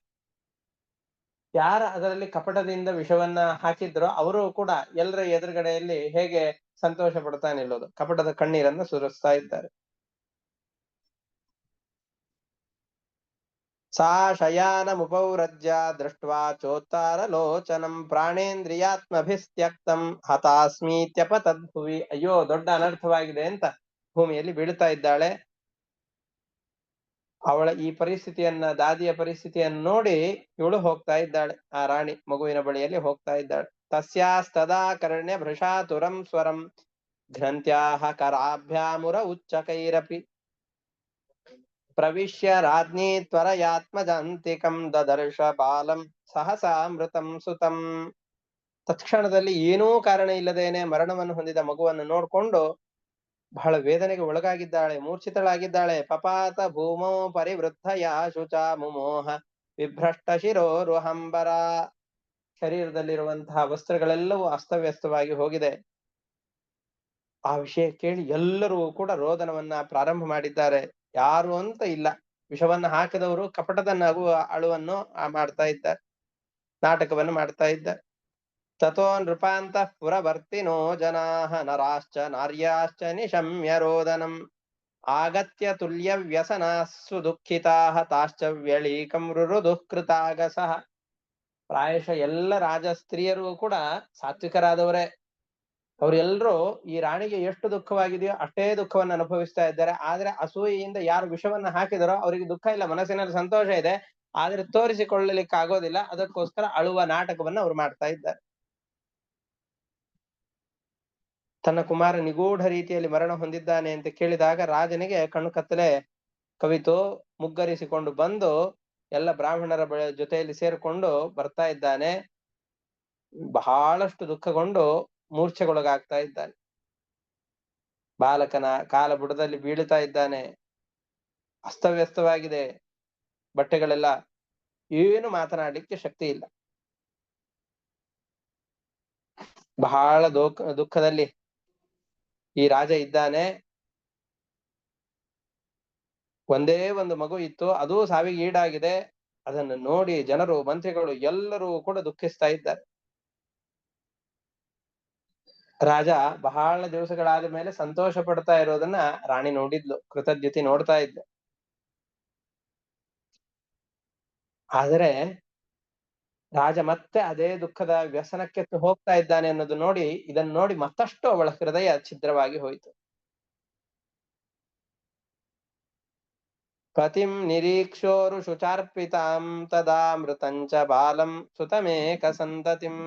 ಯಾರ ಅದರಲ್ಲಿ ಕಪಟದಿಂದ ವಿಷವನ್ನ ಹಾಕಿದ್ರೋ ಅವರು ಕೂಡ ಎಲ್ಲರ ಎದುರುಗಡೆಯಲ್ಲಿ ಹೇಗೆ ಸಂತೋಷ ಪಡ್ತಾ ನಿಲ್ಲೋದು, ಕಪಟದ ಕಣ್ಣೀರನ್ನ ಸುರಿಸ್ತಾ ಇದ್ದಾರೆ. ಸಾ ಶಯಾನಮುಪೌರಜ್ಯ ದೃಷ್ಟ್ವಾ ಚೋತ್ತಾರ ಲೋಚನಂ ಪ್ರಾಣೇಂದ್ರಿಯಾತ್ಮಭಿಸ್ತ್ಯಕ್ತಂ ಹತಾಸ್ಮೀತ್ಯಪತದ್ಭುವಿ. ಅಯ್ಯೋ ದೊಡ್ಡ ಅನರ್ಥವಾಗಿದೆ ಅಂತ ಭೂಮಿಯಲ್ಲಿ ಬೀಳ್ತಾ ಇದ್ದಾಳೆ. ಅವಳ ಈ ಪರಿಸ್ಥಿತಿಯನ್ನ, ದಾದಿಯ ಪರಿಸ್ಥಿತಿಯನ್ನು ನೋಡಿ ಇವಳು ಹೋಗ್ತಾ ಇದ್ದಾಳೆ. ಆ ರಾಣಿ ಮಗುವಿನ ಬಳಿಯಲ್ಲಿ ಹೋಗ್ತಾ ಇದ್ದಾಳೆ. ತಸ್ಯಾಸ್ತದಾ ಕರ್ಣ್ಯ ಭೃಷಾತುರಂ ಸ್ವರಂ ಘ್ರಂತ್ಯಾಹ ಕರಾಭ್ಯಾಮುರ ಉಚ್ಚಕೈರಪಿ ಪ್ರವಿಶ್ಯ ರಾಜ್ಞಿ ತ್ವರಯಾತ್ಮಜಾಂತಿಕಂ ದದರ್ಶ ಬಾಲಂ ಸಹಸಾಮೃತಂ ಸುತಂ. ತತ್ಕ್ಷಣದಲ್ಲಿ ಏನೂ ಕಾರಣ ಇಲ್ಲದೇನೆ ಮರಣವನ್ನು ಹೊಂದಿದ ಮಗುವನ್ನು ನೋಡ್ಕೊಂಡು ಬಹಳ ವೇದನೆಗೆ ಒಳಗಾಗಿದ್ದಾಳೆ, ಮೂರ್ಛಿತಳಾಗಿದ್ದಾಳೆ. ಪಪಾತ ಭೂಮೋ ಪರಿವೃದ್ಧಯ ಶುಚ ಮುಮೋಹ ವಿಭ್ರಷ್ಟ ಶಿರೋರುಹಂಬರ. ಶರೀರದಲ್ಲಿರುವಂತಹ ವಸ್ತ್ರಗಳೆಲ್ಲವೂ ಅಸ್ತವ್ಯಸ್ತವಾಗಿ ಹೋಗಿದೆ. ಆ ವಿಷಯ ಕೇಳಿ ಎಲ್ಲರೂ ಕೂಡ ರೋದನವನ್ನ ಪ್ರಾರಂಭ ಮಾಡಿದ್ದಾರೆ. ಯಾರು ಅಂತ ಇಲ್ಲ, ವಿಷವನ್ನ ಹಾಕಿದವರು ಕಪಟದ ನಗು ಅಳುವನ್ನು ಮಾಡ್ತಾ ಇದ್ದಾರೆ, ನಾಟಕವನ್ನು ಮಾಡ್ತಾ ಇದ್ದಾರೆ. ತಥೋ ನೃಪಾಂತಃ ಪುರವರ್ತಿನೋ ಜನಾಃ ನರಾಶ್ಚ ನಾರ್ಯಾಶ್ಚ ನಿಶಮ್ಯ ರೋದನಂ ಆಗತ್ಯ ತುಲ್ಯ ವ್ಯಸನಾಸ್ಸು ದುಃಖಿತಾಃ ತಾಶ್ಚ ವ್ಯಳೀಕಂ ರುರುದುಃಕೃತಾಗಸಃ. ಪ್ರಾಯಶಃ ಎಲ್ಲ ರಾಜ ಸ್ತ್ರೀಯರು ಕೂಡ ಸಾತ್ವಿಕರಾದವರೇ. ಅವರೆಲ್ಲರೂ ಈ ರಾಣಿಗೆ ಎಷ್ಟು ದುಃಖವಾಗಿದೆಯೋ ಅಷ್ಟೇ ದುಃಖವನ್ನು ಅನುಭವಿಸ್ತಾ ಇದ್ದಾರೆ. ಆದ್ರೆ ಅಸೂಯೆಯಿಂದ ಯಾರು ವಿಷವನ್ನ ಹಾಕಿದರೋ ಅವರಿಗೆ ದುಃಖ ಇಲ್ಲ, ಮನಸ್ಸಿನಲ್ಲಿ ಸಂತೋಷ ಇದೆ, ಆದ್ರೆ ತೋರಿಸಿಕೊಳ್ಳಲಿಕ್ಕೆ ಆಗೋದಿಲ್ಲ. ಅದಕ್ಕೋಸ್ಕರ ಅಳುವ ನಾಟಕವನ್ನ ಅವ್ರು ಮಾಡ್ತಾ ಇದ್ದಾರೆ. ತನ್ನ ಕುಮಾರ ನಿಗೂಢ ರೀತಿಯಲ್ಲಿ ಮರಣ ಹೊಂದಿದ್ದಾನೆ ಅಂತ ಕೇಳಿದಾಗ ರಾಜನಿಗೆ ಕಣ್ಣು ಕತ್ತಲೆ ಕವಿತು ಮುಗ್ಗರಿಸಿಕೊಂಡು ಬಂದು ಎಲ್ಲ ಬ್ರಾಹ್ಮಣರ ಜೊತೆಯಲ್ಲಿ ಸೇರಿಕೊಂಡು ಬರ್ತಾ ಇದ್ದಾನೆ. ಬಹಳಷ್ಟು ದುಃಖಗೊಂಡು ಮೂರ್ಛೆಗೊಳಗಾಗ್ತಾ ಇದ್ದಾನೆ. ಬಾಲಕನ ಕಾಲ ಬುಡದಲ್ಲಿ ಬೀಳುತ್ತಾ ಇದ್ದಾನೆ. ಅಸ್ತವ್ಯಸ್ತವಾಗಿದೆ ಬಟ್ಟೆಗಳೆಲ್ಲ, ಏನು ಮಾತನಾಡ್ಲಿಕ್ಕೆ ಶಕ್ತಿ ಇಲ್ಲ. ಬಹಳ ದುಃಖದಲ್ಲಿ ಈ ರಾಜ ಇದ್ದಾನೆ. ಒಂದೇ ಒಂದು ಮಗು ಇತ್ತು, ಅದೂ ಸಾವಿಗೆ ಈಡಾಗಿದೆ. ಅದನ್ನು ನೋಡಿ ಜನರು, ಮಂತ್ರಿಗಳು ಎಲ್ಲರೂ ಕೂಡ ದುಃಖಿಸ್ತಾ ಇದ್ದಾರೆ. ರಾಜ ಬಹಳ ದಿವಸಗಳಾದ ಮೇಲೆ ಸಂತೋಷ ಪಡ್ತಾ ಇರೋದನ್ನ ರಾಣಿ ನೋಡಿದ್ಲು, ಕೃತಜ್ಞತೆ ನೋಡ್ತಾ ಇದ್ದ. ಆದರೆ ರಾಜ ಮತ್ತೆ ಅದೇ ದುಃಖದ ವ್ಯಸನಕ್ಕೆ ಹೋಗ್ತಾ ಇದ್ದಾನೆ ಅನ್ನೋದು ನೋಡಿ, ಇದನ್ನು ನೋಡಿ ಮತ್ತಷ್ಟು ಅವಳ ಹೃದಯ ಛಿದ್ರವಾಗಿ ಹೋಯಿತು. ಪತಿಂ ನಿರೀಕ್ಷೋರು ಶುಚಾರ್ಪಿತಾಂ ತದಾ ಮೃತಂಚ ಬಾಲಂ ಸುತಮೇಕ ಸಂತತಿಂ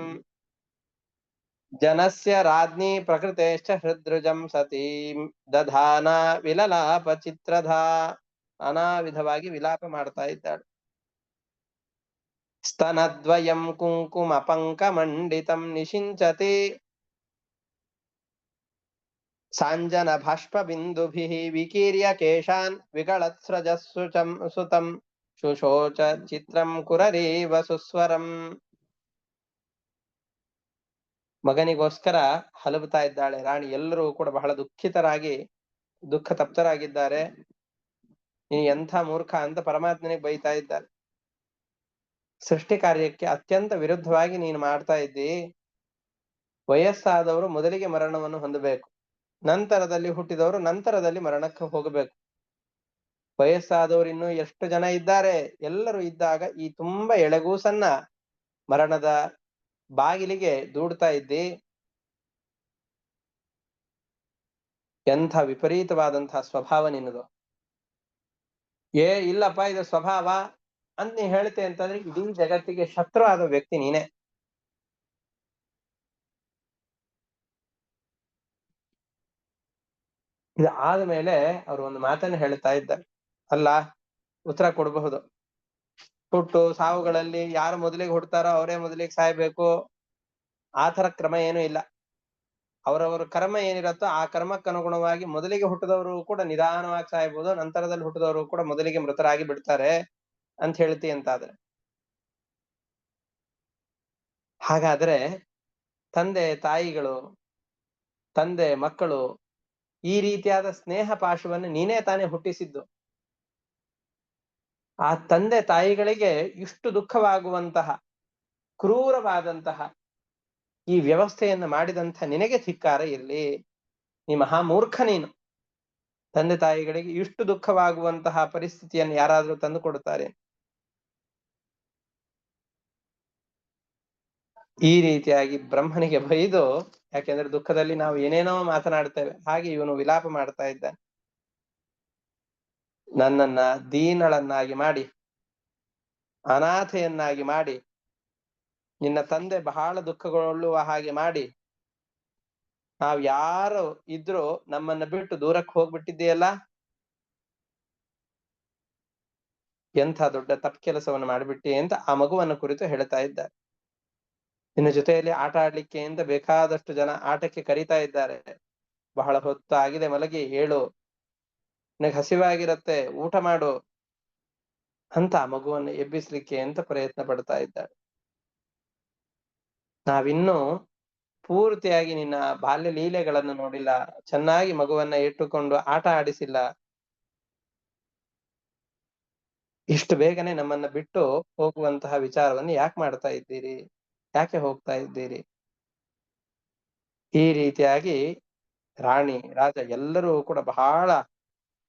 ಜನಸ್ಯ ರಾಜ್ಞಿ ಪ್ರಕೃತೇಶ್ಚ ಹೃದೃಜಂ ಸತೀಂ ದಧಾನ ವಿಲಲಾಪ ಚಿತ್ರಧಾ. ನಾನಾ ವಿಧವಾಗಿ ವಿಲಾಪ ಮಾಡ್ತಾ ಇದ್ದಾಳೆ. ಸ್ತನದ್ವಯಂ ಕುಂಕುಮ ಪಂಕಮಂಡಿತಂ ನಿಷಿಂಚತಿ ಸಾಂಜನ ಭಾಷ್ಪ ಬಿಂದುಭಿಃ ವಿಕೀರ್ಯ ಕೇಶಾನ್ ವಿಗಳತ್ಸ್ರಜಸ್ಸುಚಂ ಸುತಂ ಶುಶೋಚ ಚಿತ್ರಂ ಕುರರೀವ ಸುಸ್ವರಂ. ಮಗನಿಗೋಸ್ಕರ ಹಲಬುತ್ತಾ ಇದ್ದಾಳೆ ರಾಣಿ. ಎಲ್ಲರೂ ಕೂಡ ಬಹಳ ದುಃಖಿತರಾಗಿ ದುಃಖ ತಪ್ತರಾಗಿದ್ದಾರೆ. ನೀ ಎಂಥ ಮೂರ್ಖ ಅಂತ ಪರಮಾತ್ಮನಿಗೆ ಬೈತಾ ಇದ್ದಾರೆ. ಸೃಷ್ಟಿ ಕಾರ್ಯಕ್ಕೆ ಅತ್ಯಂತ ವಿರುದ್ಧವಾಗಿ ನೀನು ಮಾಡ್ತಾ ಇದ್ದಿ. ವಯಸ್ಸಾದವರು ಮೊದಲಿಗೆ ಮರಣವನ್ನು ಹೊಂದಬೇಕು, ನಂತರದಲ್ಲಿ ಹುಟ್ಟಿದವರು ನಂತರದಲ್ಲಿ ಮರಣಕ್ಕೆ ಹೋಗಬೇಕು. ವಯಸ್ಸಾದವರು ಇನ್ನು ಎಷ್ಟು ಜನ ಇದ್ದಾರೆ? ಎಲ್ಲರೂ ಇದ್ದಾಗ ಈ ತುಂಬಾ ಎಳೆಗೂಸನ್ನ ಮರಣದ ಬಾಗಿಲಿಗೆ ದೂಡ್ತಾ ಇದ್ದಿ. ಎಂಥ ವಿಪರೀತವಾದಂತಹ ಸ್ವಭಾವ ನಿನ್ನದು. ಇಲ್ಲಪ್ಪ ಇದು ಸ್ವಭಾವ ಅಂತ ನೀ ಹೇಳ್ತೆ ಅಂತಂದ್ರೆ ಇಡೀ ಜಗತ್ತಿಗೆ ಶತ್ರು ಆದ ವ್ಯಕ್ತಿ ನೀನೆ. ಇದು ಆದ್ಮೇಲೆ ಅವರು ಒಂದು ಮಾತನ್ನು ಹೇಳ್ತಾ ಇದ್ದಾರೆ. ಅಲ್ಲ, ಉತ್ತರ ಕೊಡಬಹುದು. ಹುಟ್ಟು ಸಾವುಗಳಲ್ಲಿ ಯಾರು ಮೊದಲಿಗೆ ಹುಡ್ತಾರೋ ಅವರೇ ಮೊದಲಿಗೆ ಸಾಯ್ಬೇಕು, ಆ ಥರ ಕ್ರಮ ಏನೂ ಇಲ್ಲ. ಅವರವರ ಕರ್ಮ ಏನಿರತ್ತೋ ಆ ಕರ್ಮಕ್ಕನುಗುಣವಾಗಿ ಮೊದಲಿಗೆ ಹುಟ್ಟಿದವರು ಕೂಡ ನಿಧಾನವಾಗಿ ಸಾಯ್ಬೋದು, ನಂತರದಲ್ಲಿ ಹುಟ್ಟಿದವರು ಕೂಡ ಮೊದಲಿಗೆ ಮೃತರಾಗಿ ಬಿಡ್ತಾರೆ ಅಂತ ಹೇಳ್ತಿ ಅಂತಾದ್ರೆ, ಹಾಗಾದ್ರೆ ತಂದೆ ತಾಯಿಗಳು, ತಂದೆ ಮಕ್ಕಳು, ಈ ರೀತಿಯಾದ ಸ್ನೇಹ ಪಾಶವನ್ನು ನೀನೇ ತಾನೇ ಹುಟ್ಟಿಸಿದ್ದು. ಆ ತಂದೆ ತಾಯಿಗಳಿಗೆ ಇಷ್ಟು ದುಃಖವಾಗುವಂತಹ ಕ್ರೂರವಾದಂತಹ ಈ ವ್ಯವಸ್ಥೆಯನ್ನು ಮಾಡಿದಂಥ ನಿನಗೆ ಧಿಕ್ಕಾರ ಇರಲಿ. ನೀ ಮಹಾಮೂರ್ಖ ನೀನು. ತಂದೆ ತಾಯಿಗಳಿಗೆ ಇಷ್ಟು ದುಃಖವಾಗುವಂತಹ ಪರಿಸ್ಥಿತಿಯನ್ನು ಯಾರಾದ್ರೂ ತಂದು ಕೊಡುತ್ತಾರೆ? ಈ ರೀತಿಯಾಗಿ ಬ್ರಹ್ಮನಿಗೆ ಬೈದು, ಯಾಕೆಂದ್ರೆ ದುಃಖದಲ್ಲಿ ನಾವು ಏನೇನೋ ಮಾತನಾಡ್ತೇವೆ, ಹಾಗೆ ಇವನು ವಿಲಾಪ ಮಾಡ್ತಾ ಇದ್ದಾನೆ. ನನ್ನನ್ನ ದೀನಳನ್ನಾಗಿ ಮಾಡಿ, ಅನಾಥೆಯನ್ನಾಗಿ ಮಾಡಿ, ನಿನ್ನ ತಂದೆ ಬಹಳ ದುಃಖಗೊಳ್ಳುವ ಹಾಗೆ ಮಾಡಿ, ನಾವ್ ಯಾರು ಇದ್ರೂ ನಮ್ಮನ್ನ ಬಿಟ್ಟು ದೂರಕ್ಕೆ ಹೋಗ್ಬಿಟ್ಟಿದ್ದೀಯಲ್ಲ, ಎಂಥ ದೊಡ್ಡ ತಪ್ಪು ಕೆಲಸವನ್ನು ಮಾಡಿಬಿಟ್ಟಿ ಅಂತ ಆ ಮಗುವನ್ನು ಕುರಿತು ಹೇಳ್ತಾ ಇದ್ದಾರೆ. ನಿನ್ನ ಜೊತೆಯಲ್ಲಿ ಆಟ ಆಡ್ಲಿಕ್ಕೆ ಅಂತ ಬೇಕಾದಷ್ಟು ಜನ ಆಟಕ್ಕೆ ಕರೀತಾ ಇದ್ದಾರೆ. ಬಹಳ ಹೊತ್ತು ಆಗಿದೆ, ಮಲಗಿ ಏಳು, ನಿನಗೆ ಹಸಿವಾಗಿರತ್ತೆ, ಊಟ ಮಾಡು ಅಂತ ಆ ಮಗುವನ್ನು ಎಬ್ಬಿಸ್ಲಿಕ್ಕೆ ಅಂತ ಪ್ರಯತ್ನ ಪಡ್ತಾ ಇದ್ದಾರೆ. ನಾವಿನ್ನೂ ಪೂರ್ತಿಯಾಗಿ ನಿನ್ನ ಬಾಲ್ಯ ಲೀಲೆಗಳನ್ನು ನೋಡಿಲ್ಲ, ಚೆನ್ನಾಗಿ ಮಗುವನ್ನ ಇಟ್ಟುಕೊಂಡು ಆಟ ಆಡಿಸಿಲ್ಲ. ಇಷ್ಟು ಬೇಗನೆ ನಮ್ಮನ್ನ ಬಿಟ್ಟು ಹೋಗುವಂತಹ ವಿಚಾರವನ್ನು ಯಾಕೆ ಮಾಡ್ತಾ ಇದ್ದೀರಿ? ಯಾಕೆ ಹೋಗ್ತಾ ಇದ್ದೀರಿ? ಈ ರೀತಿಯಾಗಿ ರಾಣಿ, ರಾಜ ಎಲ್ಲರೂ ಕೂಡ ಬಹಳ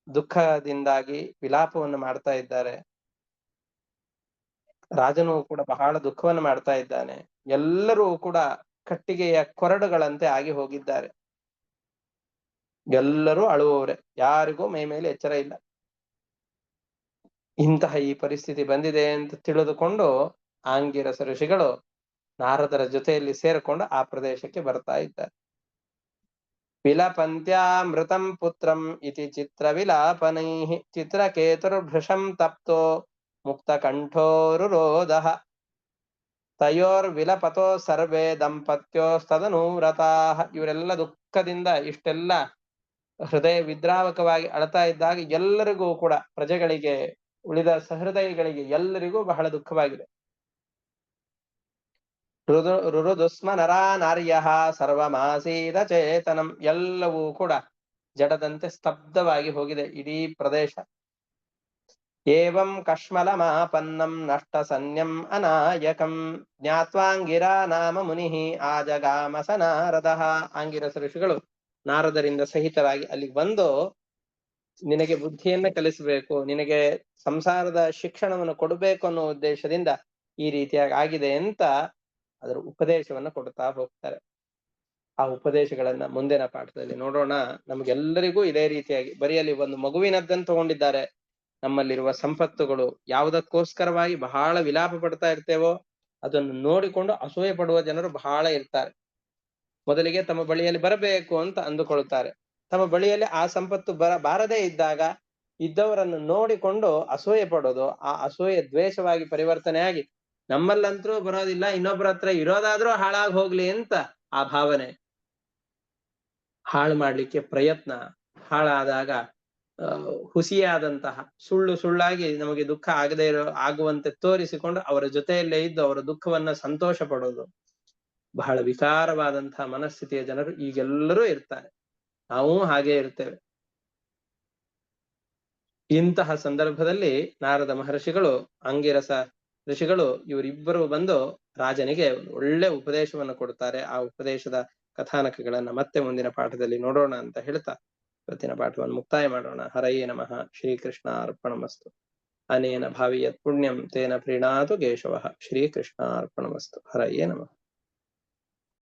ದುಃಖದಿಂದಾಗಿ ವಿಲಾಪವನ್ನು ಮಾಡ್ತಾ ಇದ್ದಾರೆ. ರಾಜನು ಕೂಡ ಬಹಳ ದುಃಖವನ್ನು ಮಾಡ್ತಾ ಇದ್ದಾನೆ. ಎಲ್ಲರೂ ಕೂಡ ಕಟ್ಟಿಗೆಯ ಕೊರಡುಗಳಂತೆ ಆಗಿ ಹೋಗಿದ್ದಾರೆ. ಎಲ್ಲರೂ ಅಳುವವರೇ, ಯಾರಿಗೂ ಮೈ ಮೇಲೆ ಎಚ್ಚರ ಇಲ್ಲ. ಇಂತಹ ಈ ಪರಿಸ್ಥಿತಿ ಬಂದಿದೆ ಅಂತ ತಿಳಿದುಕೊಂಡು ಆಂಗಿರಸ ಋಷಿಗಳು ನಾರದರ ಜೊತೆಯಲ್ಲಿ ಸೇರಿಕೊಂಡು ಆ ಪ್ರದೇಶಕ್ಕೆ ಬರ್ತಾ ಇದ್ದಾರೆ. ವಿಲಪಂತ್ಯಾಮೃತಂ ಪುತ್ರಂ ಇತಿ ಚಿತ್ರ ವಿಲಾಪನೈಃ ಚಿತ್ರಕೇತುರ್ಭೃಶಂ ತಪ್ತೋ ಮುಕ್ತ ಕಂಠೋರುರೋಧಃ ತಯೋರ್ವಿಲಪತೋ ಸರ್ವೇ ದಂಪತ್ಯೋಸ್ತದನೂವ್ರತಾಃ. ಇವರೆಲ್ಲ ದುಃಖದಿಂದ ಇಷ್ಟೆಲ್ಲ ಹೃದಯ ವಿದ್ರಾವಕವಾಗಿ ಅಳ್ತಾ ಇದ್ದಾಗ ಎಲ್ಲರಿಗೂ ಕೂಡ, ಪ್ರಜೆಗಳಿಗೆ, ಉಳಿದ ಸಹೃದಯಗಳಿಗೆ ಎಲ್ಲರಿಗೂ ಬಹಳ ದುಃಖವಾಗಿದೆ. ರುರುದುಸ್ಮ ನರಾ ನಾರ್ಯಃ ಸರ್ವಮಾಸೀದ ಚೇತನಂ. ಎಲ್ಲವೂ ಕೂಡ ಜಡದಂತೆ ಸ್ತಬ್ಧವಾಗಿ ಹೋಗಿದೆ ಇಡೀ ಪ್ರದೇಶ. ಏವಂ ಕಶ್ಮಲಮಾಪನ್ನಂ ನಷ್ಟ ಸನ್ಯಂ ಅನಾಯಕಂ ಜ್ಞಾತ್ವಾಂಗಿರಾ ನಾಮ ಮುನಿಃ ಆಜಗಾಮ ಸ ನಾರದಃ. ಆಂಗಿರಸ ಋಷಿಗಳು ನಾರದರಿಂದ ಸಹಿತರಾಗಿ ಅಲ್ಲಿಗೆ ಬಂದು, ನಿನಗೆ ಬುದ್ಧಿಯನ್ನ ಕಲಿಸಬೇಕು, ನಿನಗೆ ಸಂಸಾರದ ಶಿಕ್ಷಣವನ್ನು ಕೊಡಬೇಕು ಅನ್ನೋ ಉದ್ದೇಶದಿಂದ ಈ ರೀತಿಯಾಗಿ ಆಗಿದೆ ಅಂತ ಅದರ ಉಪದೇಶವನ್ನ ಕೊಡ್ತಾ ಹೋಗ್ತಾರೆ. ಆ ಉಪದೇಶಗಳನ್ನ ಮುಂದಿನ ಪಾಠದಲ್ಲಿ ನೋಡೋಣ. ನಮ್ಗೆಲ್ಲರಿಗೂ ಇದೇ ರೀತಿಯಾಗಿ ಬರೀ ಅಲ್ಲಿ ಒಂದು ಮಗುವಿನದ್ದನ್ನು ತಗೊಂಡಿದ್ದಾರೆ. ನಮ್ಮಲ್ಲಿರುವ ಸಂಪತ್ತುಗಳು ಯಾವುದಕ್ಕೋಸ್ಕರವಾಗಿ ಬಹಳ ವಿಲಾಪ ಪಡ್ತಾ ಇರ್ತೇವೋ ಅದನ್ನು ನೋಡಿಕೊಂಡು ಅಸೂಯೆ ಪಡುವ ಜನರು ಬಹಳ ಇರ್ತಾರೆ. ಮೊದಲಿಗೆ ತಮ್ಮ ಬಳಿಯಲ್ಲಿ ಬರಬೇಕು ಅಂತ ಅಂದುಕೊಳ್ತಾರೆ. ತಮ್ಮ ಬಳಿಯಲ್ಲಿ ಆ ಸಂಪತ್ತು ಬಾರದೇ ಇದ್ದಾಗ ಇದ್ದವರನ್ನು ನೋಡಿಕೊಂಡು ಅಸೂಯೆ ಪಡೋದು, ಆ ಅಸೂಯೆ ದ್ವೇಷವಾಗಿ ಪರಿವರ್ತನೆಯಾಗಿ ನಮ್ಮಲ್ಲಂತರೂ ಬರೋದಿಲ್ಲ, ಇನ್ನೊಬ್ಬರ ಹತ್ರ ಇರೋದಾದ್ರೂ ಹಾಳಾಗಿ ಹೋಗ್ಲಿ ಅಂತ ಆ ಭಾವನೆ. ಹಾಳು ಮಾಡ್ಲಿಕ್ಕೆ ಪ್ರಯತ್ನ, ಹಾಳಾದಾಗ ಹುಸಿಯಾದಂತಹ ಸುಳ್ಳಾಗಿ ನಮಗೆ ದುಃಖ ಆಗುವಂತೆ ತೋರಿಸಿಕೊಂಡು ಅವರ ಜೊತೆಯಲ್ಲೇ ಇದ್ದು ಅವರ ದುಃಖವನ್ನ ಸಂತೋಷ ಪಡೋದು. ಬಹಳ ವಿಕಾರವಾದಂತಹ ಮನಸ್ಥಿತಿಯ ಜನರು ಈಗೆಲ್ಲರೂ ಇರ್ತಾರೆ, ನಾವು ಹಾಗೆ ಇರ್ತೇವೆ. ಇಂತಹ ಸಂದರ್ಭದಲ್ಲಿ ನಾರದ ಮಹರ್ಷಿಗಳು, ಅಂಗಿರಸ ಋಷಿಗಳು ಇವರಿಬ್ಬರು ಬಂದು ರಾಜನಿಗೆ ಒಳ್ಳೆ ಉಪದೇಶವನ್ನು ಕೊಡ್ತಾರೆ. ಆ ಉಪದೇಶದ ಕಥಾನಕಗಳನ್ನ ಮತ್ತೆ ಮುಂದಿನ ಪಾಠದಲ್ಲಿ ನೋಡೋಣ ಅಂತ ಹೇಳ್ತಾ ಇವತ್ತಿನ ಪಾಠವನ್ನು ಮುಕ್ತಾಯ ಮಾಡೋಣ. ಹರಯೇ ನಮಃ. ಶ್ರೀಕೃಷ್ಣ ಅರ್ಪಣಮಸ್ತು. ಅನೇನ ಭಾವಿಯತ್ ಪುಣ್ಯಂ ತೇನ ಪ್ರೀಣಾತು ಕೇಶವಃ. ಶ್ರೀಕೃಷ್ಣ ಅರ್ಪಣಮಸ್ತು. ಹರಯೇ ನಮಃ.